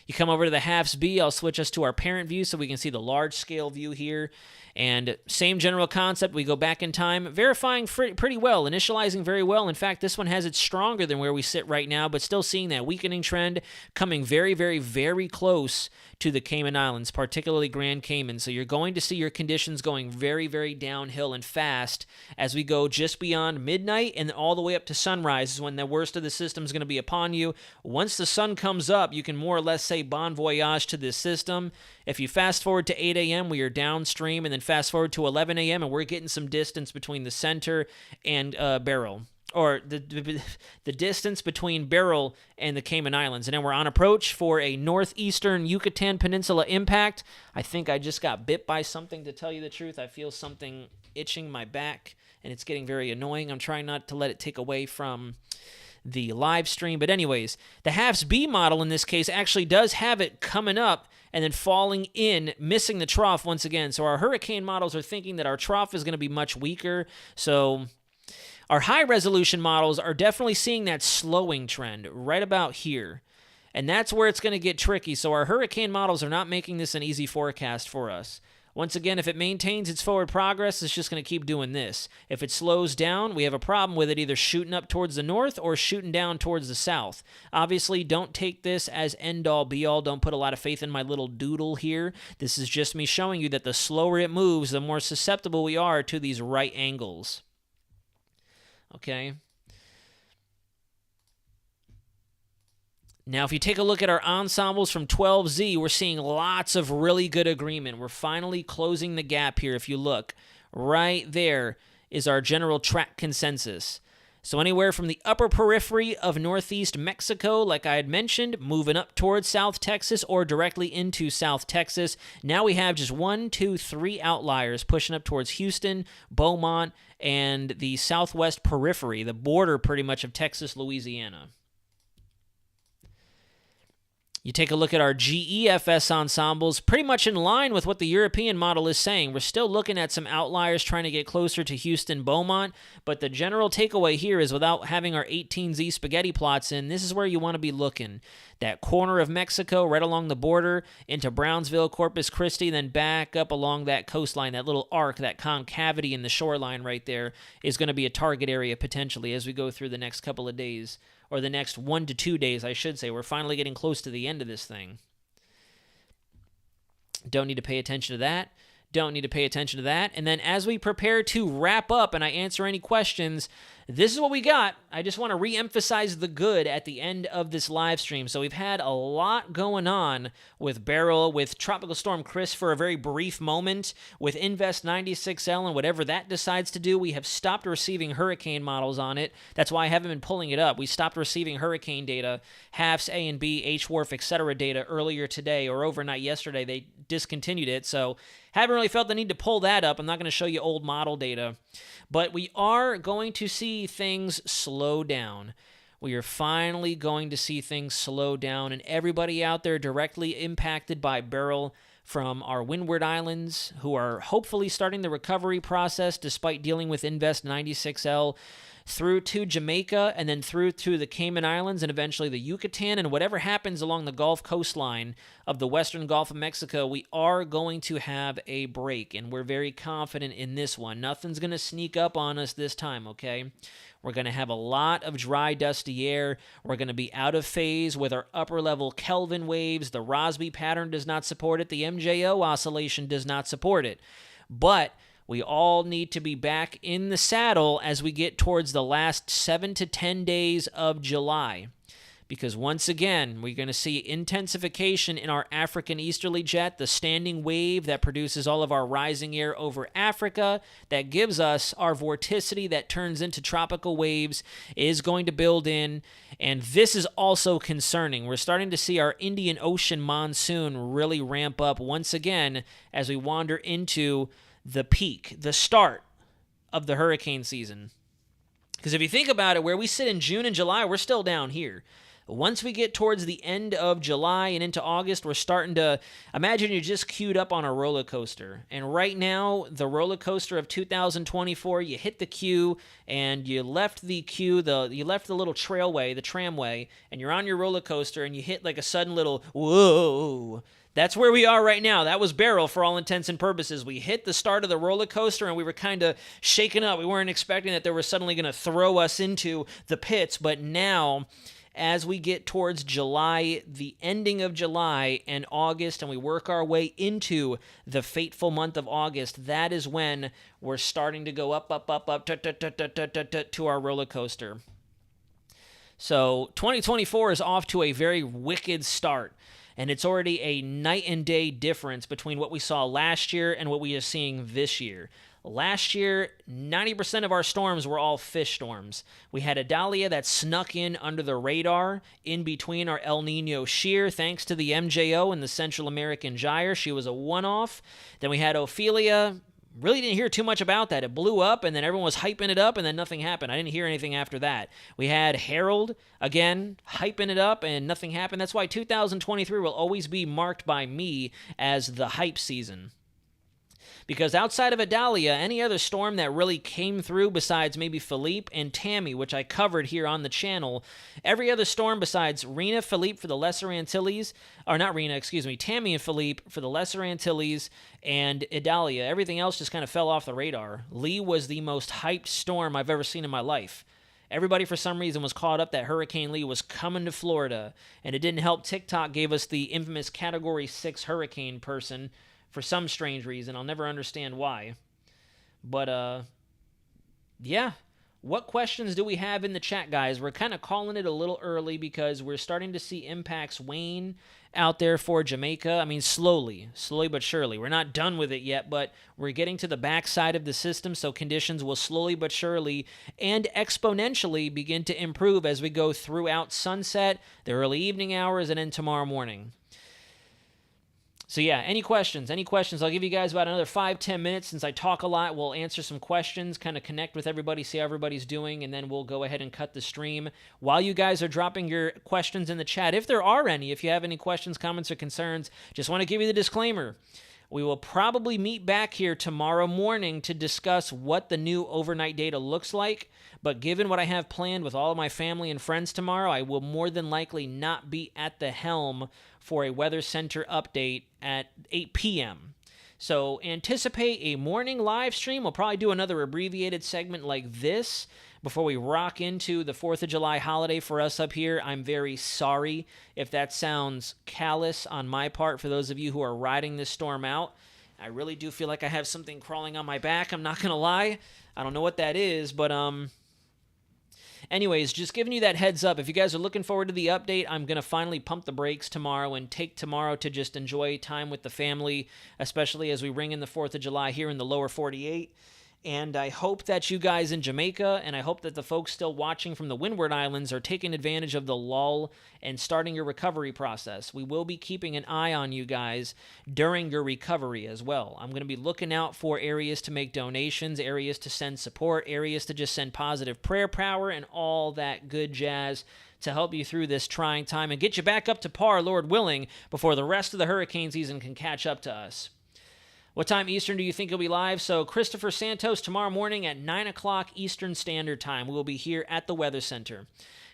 You come over to the HAFS-B, I'll switch us to our parent view so we can see the large-scale view here. And same general concept, we go back in time, verifying pretty well, initializing very well. In fact, this one has it stronger than where we sit right now, but still seeing that weakening trend coming very, very, very close to the Cayman Islands, particularly Grand Cayman. So you're going to see your conditions going very, very downhill and fast as we go just beyond midnight and all the way up to sunrise is when the worst of the system is going to be upon you. Once the sun comes up, you can more or less say bon voyage to this system. If you fast forward to 8 a.m., we are downstream, and then fast forward to 11 a.m., and we're getting some distance between the center and Beryl, or the distance between Beryl and the Cayman Islands. And then we're on approach for a northeastern Yucatan Peninsula impact. I think I just got bit by something, to tell you the truth. I feel something itching my back, and it's getting very annoying. I'm trying not to let it take away from the live stream. But anyways, the HAFS-B model in this case actually does have it coming up and then falling in, missing the trough once again. So our hurricane models are thinking that our trough is going to be much weaker. So our high-resolution models are definitely seeing that slowing trend right about here. And that's where it's going to get tricky. So our hurricane models are not making this an easy forecast for us. Once again, if it maintains its forward progress, it's just going to keep doing this. If it slows down, we have a problem with it either shooting up towards the north or shooting down towards the south. Obviously, don't take this as end-all, be-all. Don't put a lot of faith in my little doodle here. This is just me showing you that the slower it moves, the more susceptible we are to these right angles. Okay? Now, if you take a look at our ensembles from 12Z, we're seeing lots of really good agreement. We're finally closing the gap here. If you look, right there is our general track consensus. So anywhere from the upper periphery of northeast Mexico, like I had mentioned, moving up towards South Texas or directly into South Texas. Now we have just 1, 2, 3 outliers pushing up towards Houston, Beaumont, and the southwest periphery, the border pretty much of Texas, Louisiana. You take a look at our GEFS ensembles, pretty much in line with what the European model is saying. We're still looking at some outliers trying to get closer to Houston, Beaumont, but the general takeaway here is without having our 18Z spaghetti plots in, this is where you want to be looking. That corner of Mexico right along the border into Brownsville, Corpus Christi, then back up along that coastline, that little arc, that concavity in the shoreline right there is going to be a target area potentially as we go through the next couple of days. Or the next 1 to 2 days, I should say. We're finally getting close to the end of this thing. Don't need to pay attention to that. Don't need to pay attention to that. And then as we prepare to wrap up and I answer any questions, this is what we got. I just want to re-emphasize the good at the end of this live stream. So we've had a lot going on with Beryl, with Tropical Storm Chris for a very brief moment, with Invest 96L and whatever that decides to do. We have stopped receiving hurricane models on it. That's why I haven't been pulling it up. We stopped receiving hurricane data, HAFS, A and B, HWRF, etc. data earlier today or overnight yesterday. They discontinued it, so haven't really felt the need to pull that up. I'm not going to show you old model data. But we are going to see things slow down. We are finally going to see things slow down, and everybody out there directly impacted by Beryl, from our Windward Islands, who are hopefully starting the recovery process despite dealing with Invest 96L, through to Jamaica, and then through to the Cayman Islands, and eventually the Yucatan, and whatever happens along the Gulf coastline of the western Gulf of Mexico, we are going to have a break, and we're very confident in this one. Nothing's going to sneak up on us this time, okay? We're going to have a lot of dry, dusty air. We're going to be out of phase with our upper-level Kelvin waves. The Rossby pattern does not support it. The MJO oscillation does not support it. But we all need to be back in the saddle as we get towards the last 7 to 10 days of July, because once again, we're going to see intensification in our African easterly jet, the standing wave that produces all of our rising air over Africa, that gives us our vorticity that turns into tropical waves, is going to build in, and this is also concerning. We're starting to see our Indian Ocean monsoon really ramp up once again as we wander into the peak, the start of the hurricane season. Because if you think about it, where we sit in June and July, we're still down here. Once we get towards the end of July and into August, we're starting to imagine you're just queued up on a roller coaster. And right now, the roller coaster of 2024, you hit the queue and you left the queue, you left the little trailway, the tramway, and you're on your roller coaster and you hit like a sudden little whoa. That's where we are right now. That was Beryl for all intents and purposes. We hit the start of the roller coaster and we were kind of shaken up. We weren't expecting that they were suddenly going to throw us into the pits, but now, as we get towards July, the ending of July and August, and we work our way into the fateful month of August, that is when we're starting to go up to our roller coaster. So 2024 is off to a very wicked start, and it's already a night and day difference between what we saw last year and what we are seeing this year. Last year, 90% of our storms were all fish storms. We had Idalia that snuck in under the radar in between our El Nino shear, thanks to the MJO and the Central American gyre. She was a one-off. Then we had Ophelia. Really didn't hear too much about that. It blew up, and then everyone was hyping it up, and then nothing happened. I didn't hear anything after that. We had Harold, again, hyping it up, and nothing happened. That's why 2023 will always be marked by me as the hype season. Because outside of Idalia, any other storm that really came through besides maybe Philippe and Tammy, which I covered here on the channel, every other storm besides Rena, Philippe for the Lesser Antilles, or not Rena, excuse me, Tammy and Philippe for the Lesser Antilles, and Idalia, everything else just kind of fell off the radar. Lee was the most hyped storm I've ever seen in my life. Everybody, for some reason, was caught up that Hurricane Lee was coming to Florida, and it didn't help. TikTok gave us the infamous Category 6 hurricane person for some strange reason. I'll never understand why. But, yeah. What questions do we have in the chat, guys? We're kind of calling it a little early because we're starting to see impacts wane out there for Jamaica. I mean, slowly but surely. We're not done with it yet, but we're getting to the backside of the system, so conditions will slowly but surely and exponentially begin to improve as we go throughout sunset, the early evening hours, and then tomorrow morning. So yeah, any questions? I'll give you guys about another 5-10 minutes. Since I talk a lot, we'll answer some questions, kind of connect with everybody, see how everybody's doing, and then we'll go ahead and cut the stream. While you guys are dropping your questions in the chat, if there are any, if you have any questions, comments, or concerns, just want to give you the disclaimer. We will probably meet back here tomorrow morning to discuss what the new overnight data looks like, but given what I have planned with all of my family and friends tomorrow, I will more than likely not be at the helm for a weather center update at 8 p.m. So anticipate a morning live stream. We'll probably do another abbreviated segment like this before we rock into the 4th of July holiday for us up here. I'm very sorry if that sounds callous on my part for those of you who are riding this storm out. I really do feel like I have something crawling on my back. I'm not going to lie. I don't know what that is, but anyways, just giving you that heads up. If you guys are looking forward to the update, I'm going to finally pump the brakes tomorrow and take tomorrow to just enjoy time with the family, especially as we ring in the 4th of July here in the lower 48. And I hope that you guys in Jamaica, and I hope that the folks still watching from the Windward Islands are taking advantage of the lull and starting your recovery process. We will be keeping an eye on you guys during your recovery as well. I'm going to be looking out for areas to make donations, areas to send support, areas to just send positive prayer power, and all that good jazz to help you through this trying time and get you back up to par, Lord willing, before the rest of the hurricane season can catch up to us. What time Eastern do you think you'll be live? So Christopher Santos, tomorrow morning at 9 o'clock Eastern Standard Time. We will be here at the Weather Center.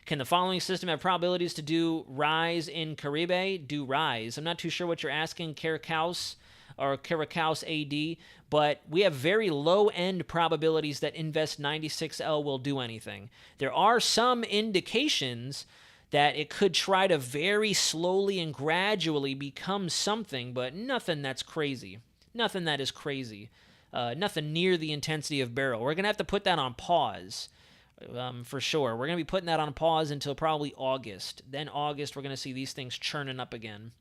Can the following system have probabilities to do rise in Caribe? Do rise. I'm not too sure what you're asking, Caracaus or Caracaus AD, but we have very low-end probabilities that Invest 96L will do anything. There are some indications that it could try to very slowly and gradually become something, but nothing that's crazy. Nothing that is crazy. Nothing near the intensity of Beryl. We're going to have to put that on pause. for sure. We're going to be putting that on pause until probably August. Then August, we're going to see these things churning up again.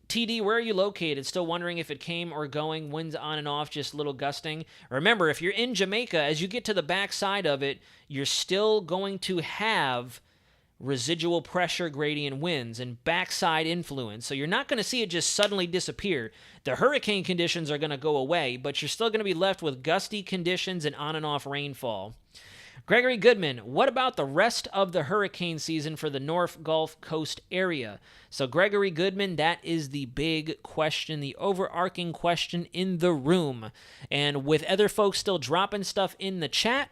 TD, where are you located? Still wondering if it came or going. Winds on and off, just little gusting. Remember, if you're in Jamaica, as you get to the backside of it, you're still going to have residual pressure gradient winds and backside influence. So you're not going to see it just suddenly disappear. The hurricane conditions are going to go away, but you're still going to be left with gusty conditions and on and off rainfall. Gregory Goodman, what about the rest of the hurricane season for the North Gulf Coast area? So Gregory Goodman, that is the big question, the overarching question in the room. And with other folks still dropping stuff in the chat,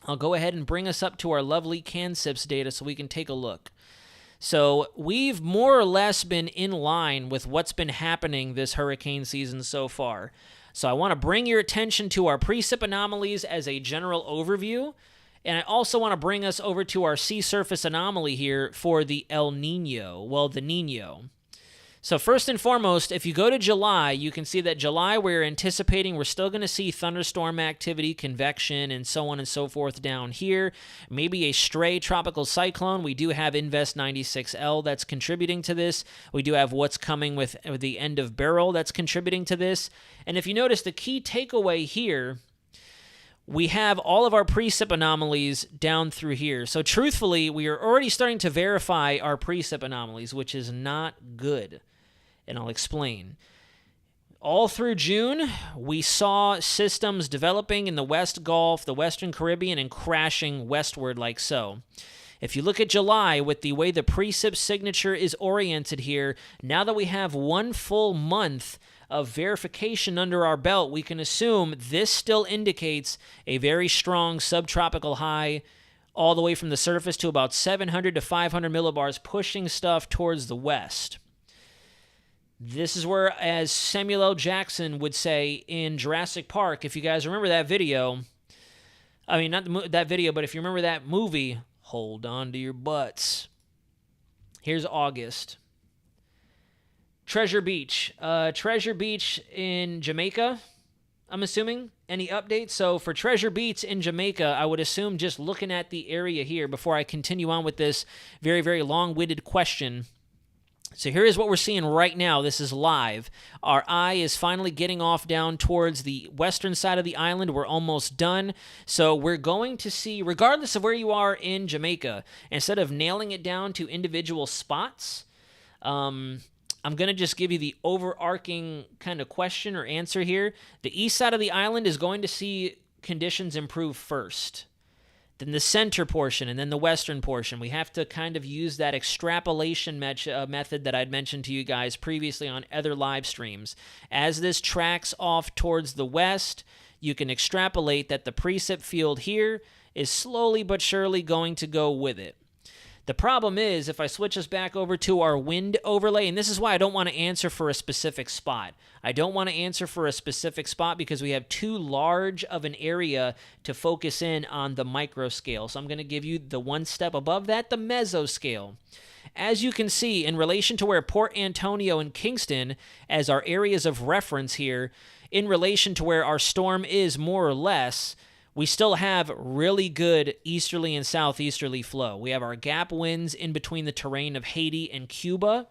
I'll go ahead and bring us up to our lovely CanSIPS data so we can take a look. So we've more or less been in line with what's been happening this hurricane season so far. So I want to bring your attention to our precip anomalies as a general overview, and I also want to bring us over to our sea surface anomaly here for the El Nino, well, the Nino. So first and foremost, if you go to July, you can see that July we're anticipating we're still going to see thunderstorm activity, convection, and so on and so forth down here. Maybe a stray tropical cyclone. We do have Invest 96L that's contributing to this. We do have what's coming with the end of Beryl that's contributing to this. And if you notice, the key takeaway here, we have all of our precip anomalies down through here. So truthfully, we are already starting to verify our precip anomalies, which is not good. And I'll explain. All through June, we saw systems developing in the West Gulf, the Western Caribbean, and crashing westward like so. If you look at July, with the way the precip signature is oriented here, now that we have 1 full month of verification under our belt, we can assume this still indicates a very strong subtropical high all the way from the surface to about 700 to 500 millibars, pushing stuff towards the west. This is where, as Samuel L. Jackson would say in Jurassic Park, if you guys remember that video, I mean, not that video, but if you remember that movie, hold on to your butts. Here's August. Treasure Beach. Treasure Beach in Jamaica, I'm assuming. Any updates? So for Treasure Beach in Jamaica, I would assume just looking at the area here before I continue on with this very, very long-winded question. So here is what we're seeing right now. This is live. Our eye is finally getting off down towards the western side of the island. We're almost done. So we're going to see, regardless of where you are in Jamaica, instead of nailing it down to individual spots, I'm going to just give you the overarching kind of question or answer here. The east side of the island is going to see conditions improve first. Then the center portion, and then the western portion. We have to kind of use that extrapolation method that I'd mentioned to you guys previously on other live streams. As this tracks off towards the west, you can extrapolate that the precip field here is slowly but surely going to go with it. The problem is, if I switch us back over to our wind overlay, and this is why I don't want to answer for a specific spot. I don't want to answer for a specific spot because we have too large of an area to focus in on the micro scale. So I'm going to give you the one step above that, the mesoscale. As you can see, in relation to where Port Antonio and Kingston, as our areas of reference here, in relation to where our storm is more or less, we still have really good easterly and southeasterly flow. We have our gap winds in between the terrain of Haiti and Cuba,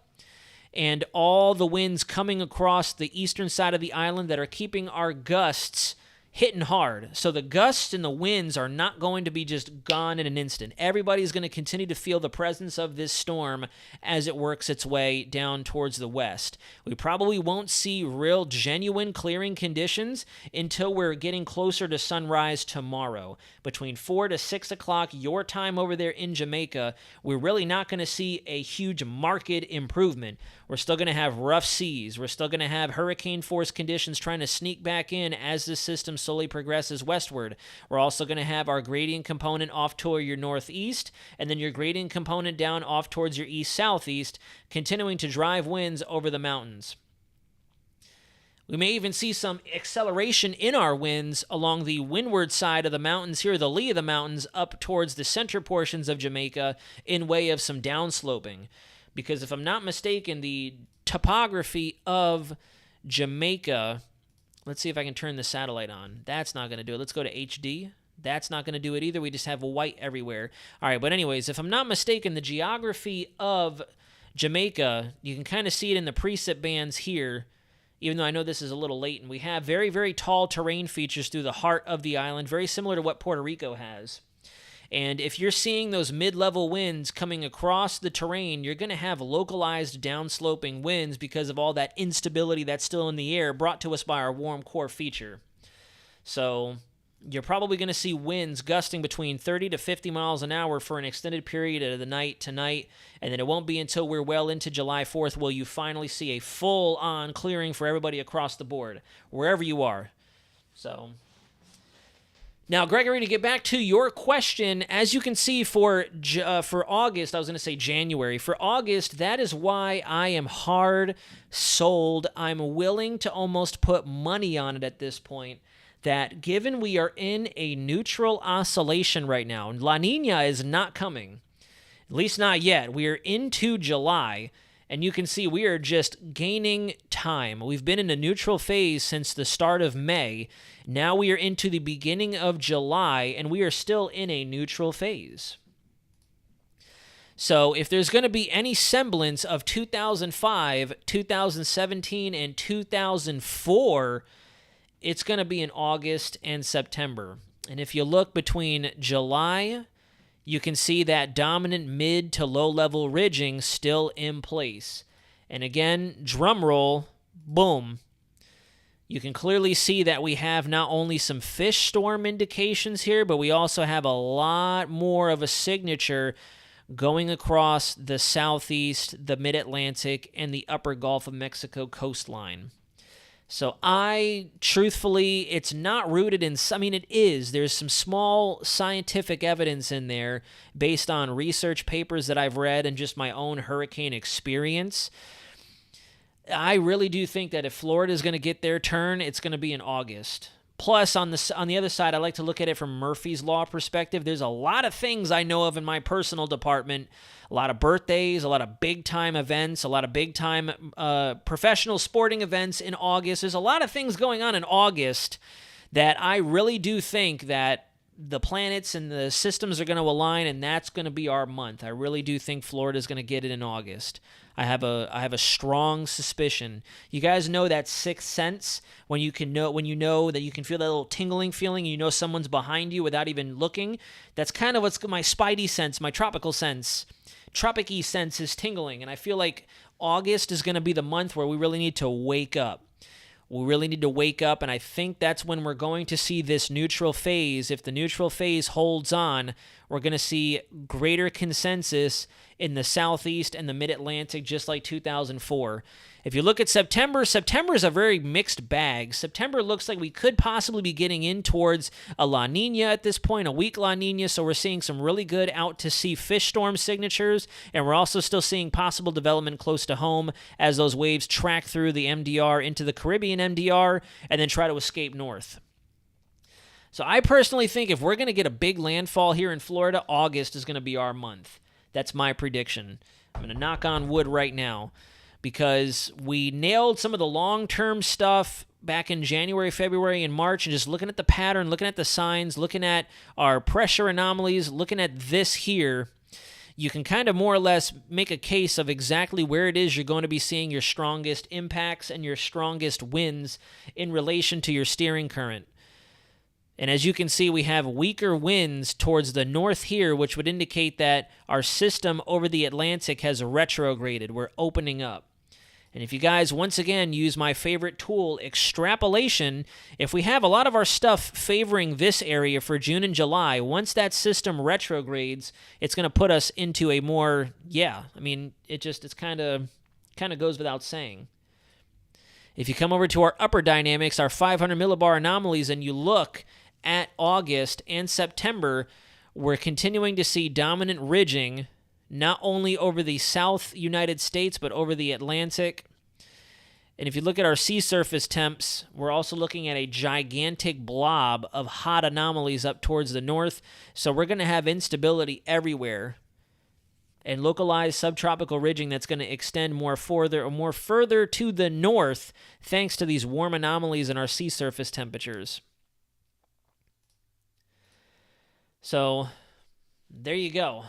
and all the winds coming across the eastern side of the island that are keeping our gusts hitting hard. So the gusts and the winds are not going to be just gone in an instant. Everybody's going to continue to feel the presence of this storm as it works its way down towards the west. We probably won't see real genuine clearing conditions until we're getting closer to sunrise tomorrow. Between 4 to 6 o'clock your time over there in Jamaica, we're really not going to see a huge marked improvement. We're still going to have rough seas. We're still going to have hurricane force conditions trying to sneak back in as the system slowly progresses westward. We're also going to have our gradient component off toward your northeast, and then your gradient component down off towards your east-southeast, continuing to drive winds over the mountains. We may even see some acceleration in our winds along the windward side of the mountains here, the lee of the mountains, up towards the center portions of Jamaica in way of some downsloping. Because if I'm not mistaken, the topography of Jamaica, Let's see if I can turn the satellite on. That's not going to do it. Let's go to HD. That's not going to do it either. We just have white everywhere. All right, but anyways, if I'm not mistaken, the geography of Jamaica, you can kind of see it in the precip bands here, even though I know this is a little late, and we have very, very tall terrain features through the heart of the island, very similar to what Puerto Rico has. And if you're seeing those mid-level winds coming across the terrain, you're going to have localized downsloping winds because of all that instability that's still in the air brought to us by our warm core feature. So you're probably going to see winds gusting between 30 to 50 miles an hour for an extended period of the night tonight, and then it won't be until we're well into July 4th will you finally see a full-on clearing for everybody across the board, wherever you are. So now, Gregory, to get back to your question, as you can see for August, I was going to say January. For August, that is why I am hard sold. I'm willing to almost put money on it at this point, that given we are in a neutral oscillation right now, La Nina is not coming, at least not yet. We are into July, and you can see we are just gaining time. We've been in a neutral phase since the start of May. Now we are into the beginning of July, and we are still in a neutral phase. So if there's going to be any semblance of 2005, 2017, and 2004, it's going to be in August and September. And if you look between July, you can see that dominant mid to low-level ridging still in place. And again, drum roll, boom. You can clearly see that we have not only some fish storm indications here, but we also have a lot more of a signature going across the southeast, the mid-Atlantic, and the upper Gulf of Mexico coastline. So truthfully, it's not rooted in, it is. There's some small scientific evidence in there based on research papers that I've read and just my own hurricane experience. I really do think that if Florida is going to get their turn, it's going to be in August. Plus, on the other side, I like to look at it from Murphy's Law perspective. There's a lot of things I know of in my personal department, a lot of birthdays, a lot of big-time events, a lot of big-time professional sporting events in August. There's a lot of things going on in August that I really do think that the planets and the systems are going to align, and that's going to be our month. I really do think Florida is going to get it in August. I have a strong suspicion. You guys know that sixth sense when you know that you can feel that little tingling feeling, and you know someone's behind you without even looking. That's kind of what's my spidey sense, my tropical sense. Tropic-y sense is tingling, and I feel like August is going to be the month where we really need to wake up. We really need to wake up, and I think that's when we're going to see this neutral phase. If the neutral phase holds on, we're going to see greater consensus in the southeast and the mid-Atlantic, just like 2004. If you look at September, September is a very mixed bag. September looks like we could possibly be getting in towards a La Nina at this point, a weak La Nina, so we're seeing some really good out-to-sea fish storm signatures, and we're also still seeing possible development close to home as those waves track through the MDR into the Caribbean MDR and then try to escape north. So I personally think if we're going to get a big landfall here in Florida, August is going to be our month. That's my prediction. I'm going to knock on wood right now because we nailed some of the long-term stuff back in January, February, and March, and just looking at the pattern, looking at the signs, looking at our pressure anomalies, looking at this here, you can kind of more or less make a case of exactly where it is you're going to be seeing your strongest impacts and your strongest winds in relation to your steering current. And as you can see, we have weaker winds towards the north here, which would indicate that our system over the Atlantic has retrograded. We're opening up. And if you guys, once again, use my favorite tool, extrapolation, if we have a lot of our stuff favoring this area for June and July, once that system retrogrades, it's going to put us into a more, it's kind of goes without saying. If you come over to our upper dynamics, our 500 millibar anomalies, and you look at August and September, we're continuing to see dominant ridging, not only over the South United States, but over the Atlantic. And if you look at our sea surface temps, we're also looking at a gigantic blob of hot anomalies up towards the north. So we're going to have instability everywhere. and localized subtropical ridging that's going to extend more further to the north thanks to these warm anomalies in our sea surface temperatures. So there you go.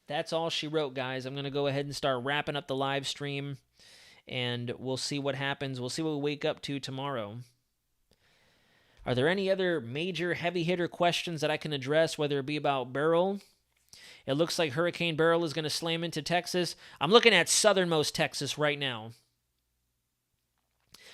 That's all she wrote, guys. I'm going to go ahead and start wrapping up the live stream, and we'll see what happens. We'll see what we wake up to tomorrow. Are there any other major heavy hitter questions that I can address, whether it be about Beryl? It looks like Hurricane Beryl is going to slam into Texas. I'm looking at southernmost Texas right now.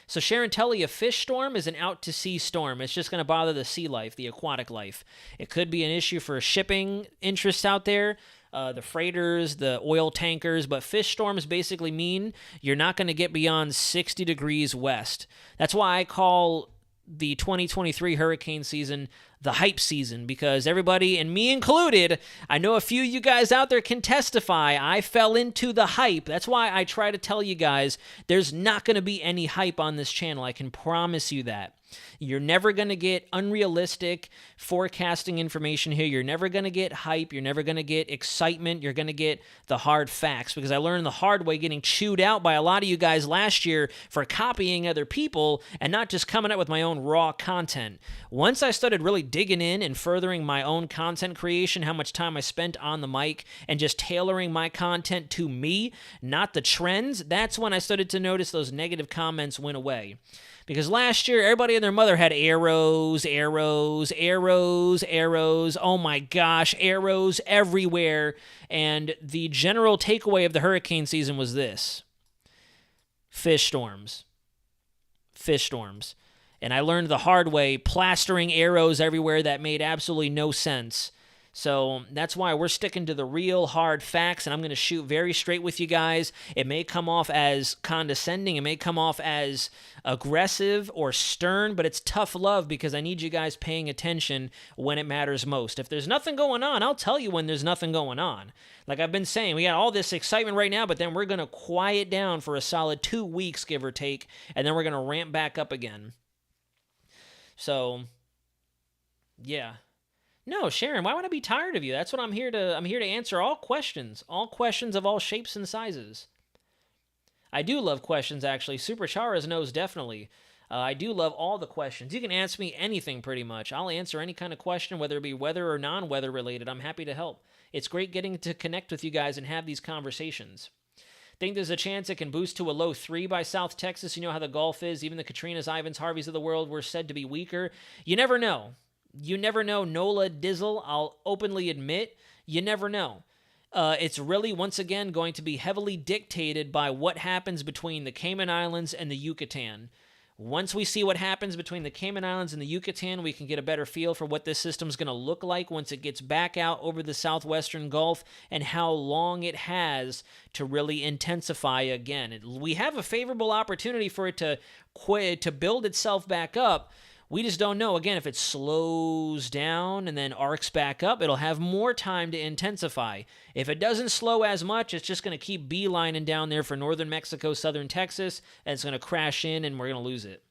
So Sharon Tully, a fish storm is an out-to-sea storm. It's just going to bother the sea life, the aquatic life. It could be an issue for shipping interests out there, the freighters, the oil tankers, but fish storms basically mean you're not going to get beyond 60 degrees west. That's why I call the 2023 hurricane season the hype season, because everybody, and me included, I know a few of you guys out there can testify, I fell into the hype. That's why I try to tell you guys there's not going to be any hype on this channel. I can promise you that. You're never going to get unrealistic forecasting information here. You're never going to get hype. You're never going to get excitement. You're going to get the hard facts, because I learned the hard way getting chewed out by a lot of you guys last year for copying other people and not just coming up with my own raw content. Once I started really digging in and furthering my own content creation, how much time I spent on the mic and just tailoring my content to me, not the trends, that's when I started to notice those negative comments went away. Because last year, everybody and their mother had arrows. Oh my gosh, arrows everywhere. And the general takeaway of the hurricane season was this: fish storms. And I learned the hard way, plastering arrows everywhere that made absolutely no sense. So that's why we're sticking to the real hard facts, and I'm going to shoot very straight with you guys. It may come off as condescending, it may come off as aggressive or stern, but it's tough love, because I need you guys paying attention when it matters most. If there's nothing going on, I'll tell you when there's nothing going on. Like I've been saying, we got all this excitement right now, but then we're going to quiet down for a solid 2 weeks, give or take, and then we're going to ramp back up again. So, yeah. No, Sharon, why would I be tired of you? That's what I'm here to answer all questions of all shapes and sizes. I do love questions, actually. Super Charas knows definitely. I do love all the questions. You can ask me anything pretty much. I'll answer any kind of question, whether it be weather or non-weather related. I'm happy to help. It's great getting to connect with you guys and have these conversations. Think there's a chance it can boost to a low 3 by South Texas? You know how the Gulf is. Even the Katrinas, Ivans, Harveys of the world were said to be weaker. You never know. You never know. NOLA Dizzle, I'll openly admit, you never know. It's really, once again, going to be heavily dictated by what happens between the Cayman Islands and the Yucatan. Once we see what happens between the Cayman Islands and the Yucatan, we can get a better feel for what this system's going to look like once it gets back out over the southwestern Gulf, and how long it has to really intensify again. We have a favorable opportunity for it to build itself back up. We just don't know. Again, if it slows down and then arcs back up, it'll have more time to intensify. If it doesn't slow as much, it's just going to keep beelining down there for northern Mexico, southern Texas, and it's going to crash in and we're going to lose it.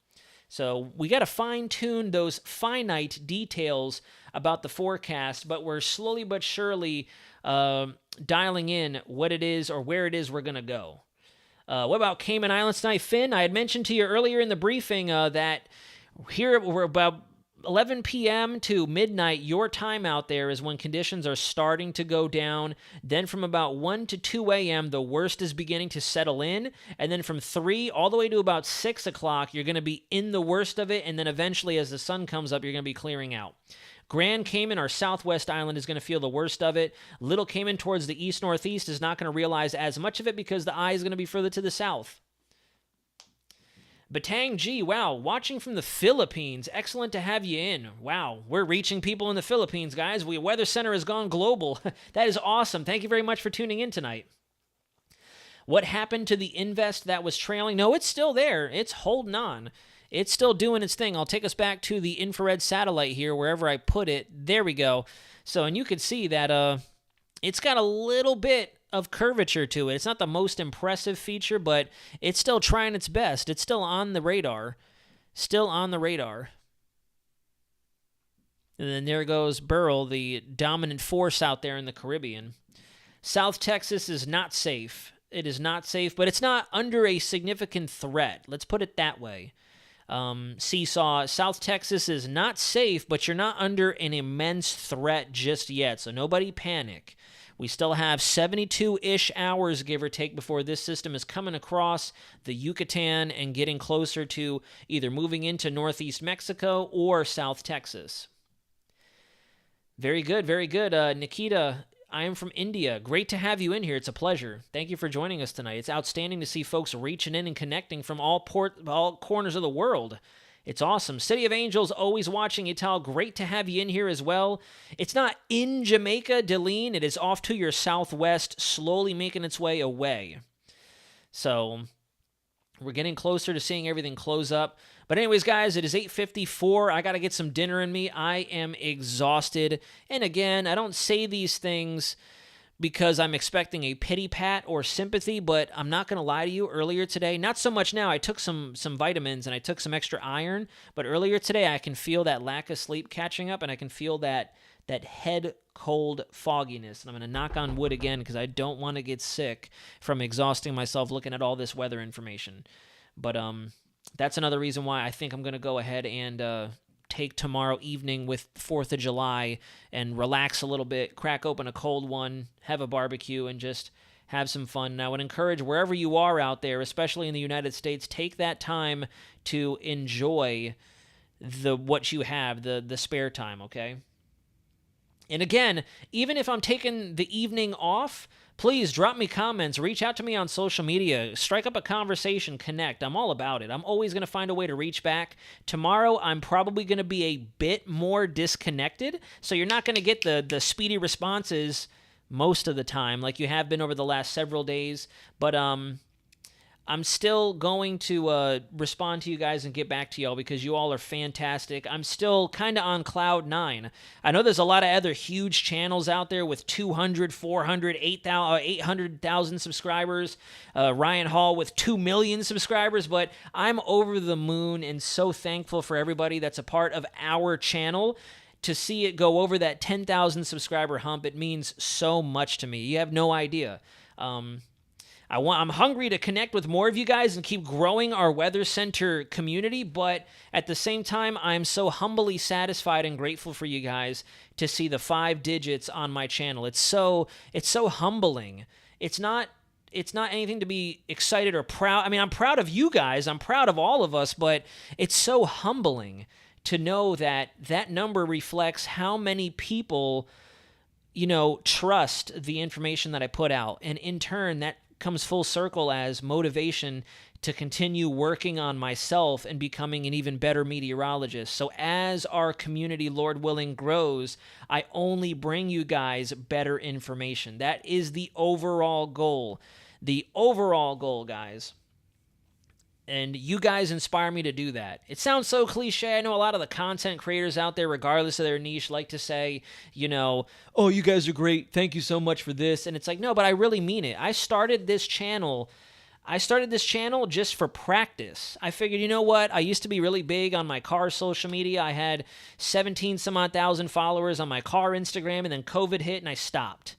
So we got to fine-tune those finite details about the forecast, but we're slowly but surely dialing in what it is or where it is we're going to go. What about Cayman Islands tonight? Finn, I had mentioned to you earlier in the briefing that here we're about 11 p.m. to midnight, your time out there is when conditions are starting to go down. Then from about 1 to 2 a.m., the worst is beginning to settle in. And then from 3 all the way to about 6 o'clock, you're going to be in the worst of it. And then eventually, as the sun comes up, you're going to be clearing out. Grand Cayman, our southwest island, is going to feel the worst of it. Little Cayman towards the east-northeast is not going to realize as much of it because the eye is going to be further to the south. Batang G, wow, watching from the Philippines. Excellent to have you in. Wow, we're reaching people in the Philippines, guys. Weather Center has gone global. That is awesome. Thank you very much for tuning in tonight. What happened to the Invest that was trailing? No, it's still there. It's holding on. It's still doing its thing. I'll take us back to the infrared satellite here, wherever I put it. There we go. So, and you can see that it's got a little bit of curvature to it. It's not the most impressive feature, but it's still trying its best. It's still on the radar. Still on the radar. And then there goes Beryl, the dominant force out there in the Caribbean. South Texas is not safe. It is not safe, but it's not under a significant threat. Let's put it that way. Seesaw, South Texas is not safe, but you're not under an immense threat just yet, so nobody panic. We still have 72-ish hours, give or take, before this system is coming across the Yucatan and getting closer to either moving into northeast Mexico or South Texas. Very good, very good. Nikita, I am from India. Great to have you in here. It's a pleasure. Thank you for joining us tonight. It's outstanding to see folks reaching in and connecting from all corners of the world. It's awesome. City of Angels, always watching. Ital, great to have you in here as well. It's not in Jamaica, Deline. It is off to your southwest, slowly making its way away. So we're getting closer to seeing everything close up. But anyways, guys, it is 8:54. I got to get some dinner in me. I am exhausted. And again, I don't say these things because I'm expecting a pity pat or sympathy, but I'm not going to lie to you. Earlier today, not so much now, I took some vitamins and I took some extra iron, but earlier today I can feel that lack of sleep catching up, and I can feel that head cold fogginess. And I'm going to knock on wood again because I don't want to get sick from exhausting myself looking at all this weather information. But that's another reason why I think I'm going to go ahead and take tomorrow evening with 4th of July and relax a little bit, crack open a cold one, have a barbecue, and just have some fun. And I would encourage wherever you are out there, especially in the United States, take that time to enjoy what you have, the spare time, okay? And again, even if I'm taking the evening off, please drop me comments, reach out to me on social media, strike up a conversation, connect. I'm all about it. I'm always going to find a way to reach back. Tomorrow, I'm probably going to be a bit more disconnected, so you're not going to get the speedy responses most of the time like you have been over the last several days, but I'm still going to respond to you guys and get back to y'all because you all are fantastic. I'm still kind of on cloud 9. I know there's a lot of other huge channels out there with 200, 400, 800,000 subscribers. Ryan Hall with 2 million subscribers, but I'm over the moon and so thankful for everybody that's a part of our channel. To see it go over that 10,000 subscriber hump, it means so much to me. You have no idea. I'm hungry to connect with more of you guys and keep growing our Weather Center community, but at the same time, I'm so humbly satisfied and grateful for you guys to see the 5 digits on my channel. It's so humbling. It's not anything to be excited or proud. I mean, I'm proud of you guys. I'm proud of all of us, but it's so humbling to know that that number reflects how many people, trust the information that I put out. And in turn, that comes full circle as motivation to continue working on myself and becoming an even better meteorologist. So as our community, Lord willing, grows, I only bring you guys better information. That is the overall goal. The overall goal, guys. And you guys inspire me to do that. It sounds so cliche. I know a lot of the content creators out there, regardless of their niche, like to say, oh, you guys are great. Thank you so much for this. And it's like, no, but I really mean it. I started this channel just for practice. I figured, you know what? I used to be really big on my car social media. I had 17 some odd thousand followers on my car Instagram, and then COVID hit and I stopped.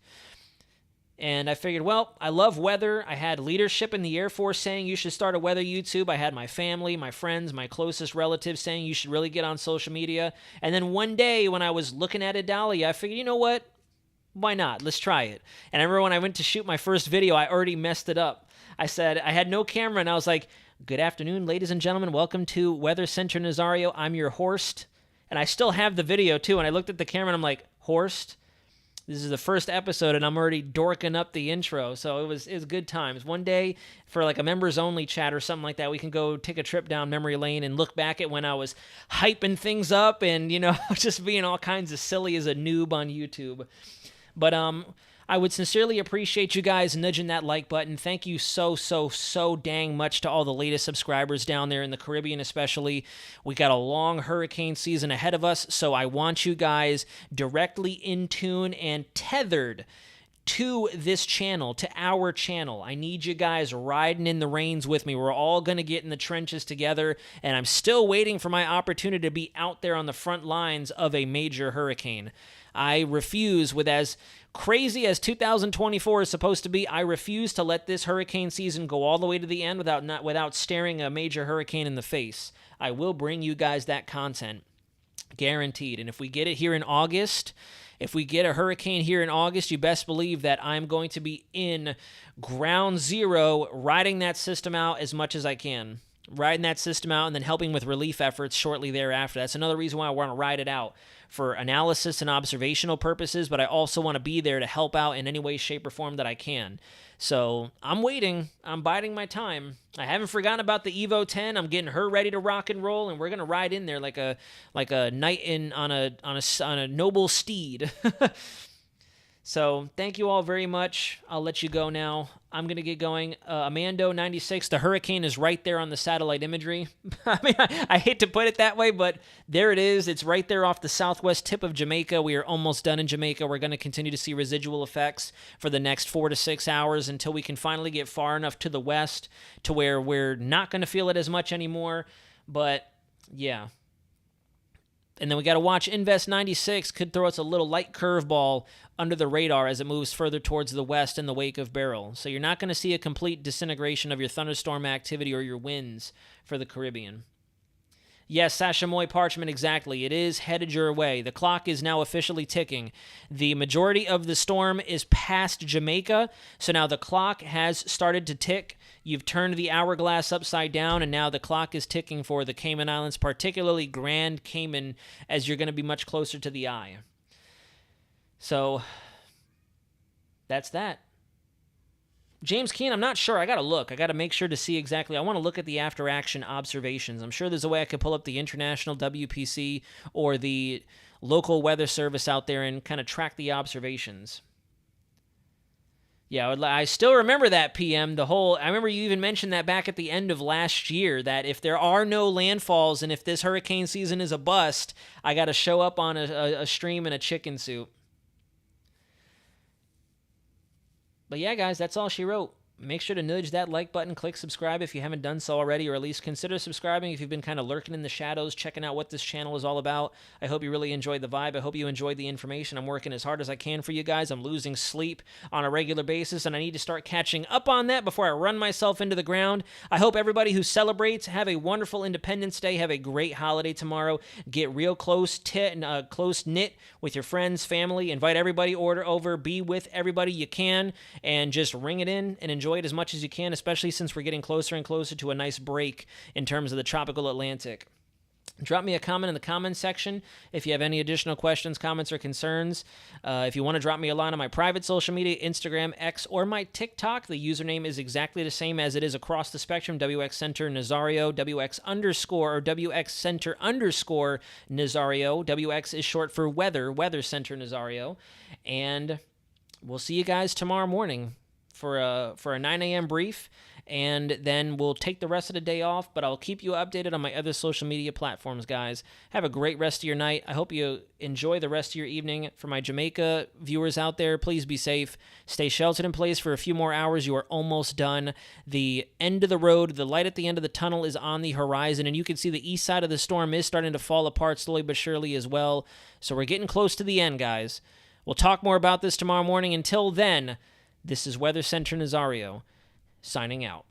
And I figured, well, I love weather. I had leadership in the Air Force saying you should start a weather YouTube. I had my family, my friends, my closest relatives saying you should really get on social media. And then one day when I was looking at Adalia, I figured, you know what? Why not? Let's try it. And I remember when I went to shoot my first video, I already messed it up. I said, I had no camera, and I was like, good afternoon, ladies and gentlemen. Welcome to Weather Center Nazario. I'm your Horst. And I still have the video, too. And I looked at the camera, and I'm like, Horst? This is the first episode, and I'm already dorking up the intro, so it was good times. One day, for like a members-only chat or something like that, we can go take a trip down memory lane and look back at when I was hyping things up and, just being all kinds of silly as a noob on YouTube. But I would sincerely appreciate you guys nudging that like button. Thank you so dang much to all the latest subscribers down there in the Caribbean especially. We got a long hurricane season ahead of us, so I want you guys directly in tune and tethered to this channel, to our channel. I need you guys riding in the reins with me. We're all going to get in the trenches together, and I'm still waiting for my opportunity to be out there on the front lines of a major hurricane. I refuse, with as crazy as 2024 is supposed to be, I refuse to let this hurricane season go all the way to the end without staring a major hurricane in the face. I will bring you guys that content, guaranteed. And if we get it here in August, if we get a hurricane here in August, you best believe that I'm going to be in ground zero, riding that system out as much as I can. Riding that system out and then helping with relief efforts shortly thereafter. That's another reason why I want to ride it out, for analysis and observational purposes, but I also want to be there to help out in any way, shape, or form that I can. So I'm waiting. I'm biding my time. I haven't forgotten about the Evo 10. I'm getting her ready to rock and roll, and we're gonna ride in there like a knight on a noble steed. So thank you all very much. I'll let you go now. I'm going to get going. Amando 96, the hurricane is right there on the satellite imagery. I mean, I hate to put it that way, but there it is. It's right there off the southwest tip of Jamaica. We are almost done in Jamaica. We're going to continue to see residual effects for the next 4 to 6 hours until we can finally get far enough to the west to where we're not going to feel it as much anymore. But yeah. And then we got to watch Invest 96 could throw us a little light curveball under the radar as it moves further towards the west in the wake of Beryl. So you're not going to see a complete disintegration of your thunderstorm activity or your winds for the Caribbean. Yes, Sasha Moy Parchment, exactly. It is headed your way. The clock is now officially ticking. The majority of the storm is past Jamaica, so now the clock has started to tick. You've turned the hourglass upside down, and now the clock is ticking for the Cayman Islands, particularly Grand Cayman, as you're going to be much closer to the eye. So, that's that. James Keen, I'm not sure. I got to look. I got to make sure to see exactly. I want to look at the after-action observations. I'm sure there's a way I could pull up the international WPC or the local weather service out there and kind of track the observations. Yeah, I still remember that, PM. I remember you even mentioned that back at the end of last year, that if there are no landfalls and if this hurricane season is a bust, I got to show up on a stream in a chicken suit. But yeah, guys, that's all she wrote. Make sure to nudge that like button, click subscribe if you haven't done so already, or at least consider subscribing if you've been kind of lurking in the shadows, checking out what this channel is all about. I hope you really enjoyed the vibe. I hope you enjoyed the information. I'm working as hard as I can for you guys. I'm losing sleep on a regular basis, and I need to start catching up on that before I run myself into the ground. I hope everybody who celebrates have a wonderful Independence Day. Have a great holiday tomorrow. Get real close-knit with your friends, family. Invite everybody over. Be with everybody you can, and just ring it in and enjoy it as much as you can, especially since we're getting closer and closer to a nice break in terms of the tropical Atlantic. Drop me a comment in the comments section if you have any additional questions, comments, or concerns. If you want to drop me a line on my private social media, Instagram, X, or my TikTok, the username is exactly the same as it is across the spectrum, WX Center Nazario, WX Center Nazario. WX is short for Weather Center Nazario. And we'll see you guys tomorrow morning for a 9 a.m. brief, and then we'll take the rest of the day off, but I'll keep you updated on my other social media platforms, guys. Have a great rest of your night. I hope you enjoy the rest of your evening. For my Jamaica viewers out there, please be safe. Stay sheltered in place for a few more hours. You are almost done. The end of the road, the light at the end of the tunnel is on the horizon, and you can see the east side of the storm is starting to fall apart slowly but surely as well. So we're getting close to the end, guys. We'll talk more about this tomorrow morning. Until then, this is Weather Center Nazario, signing out.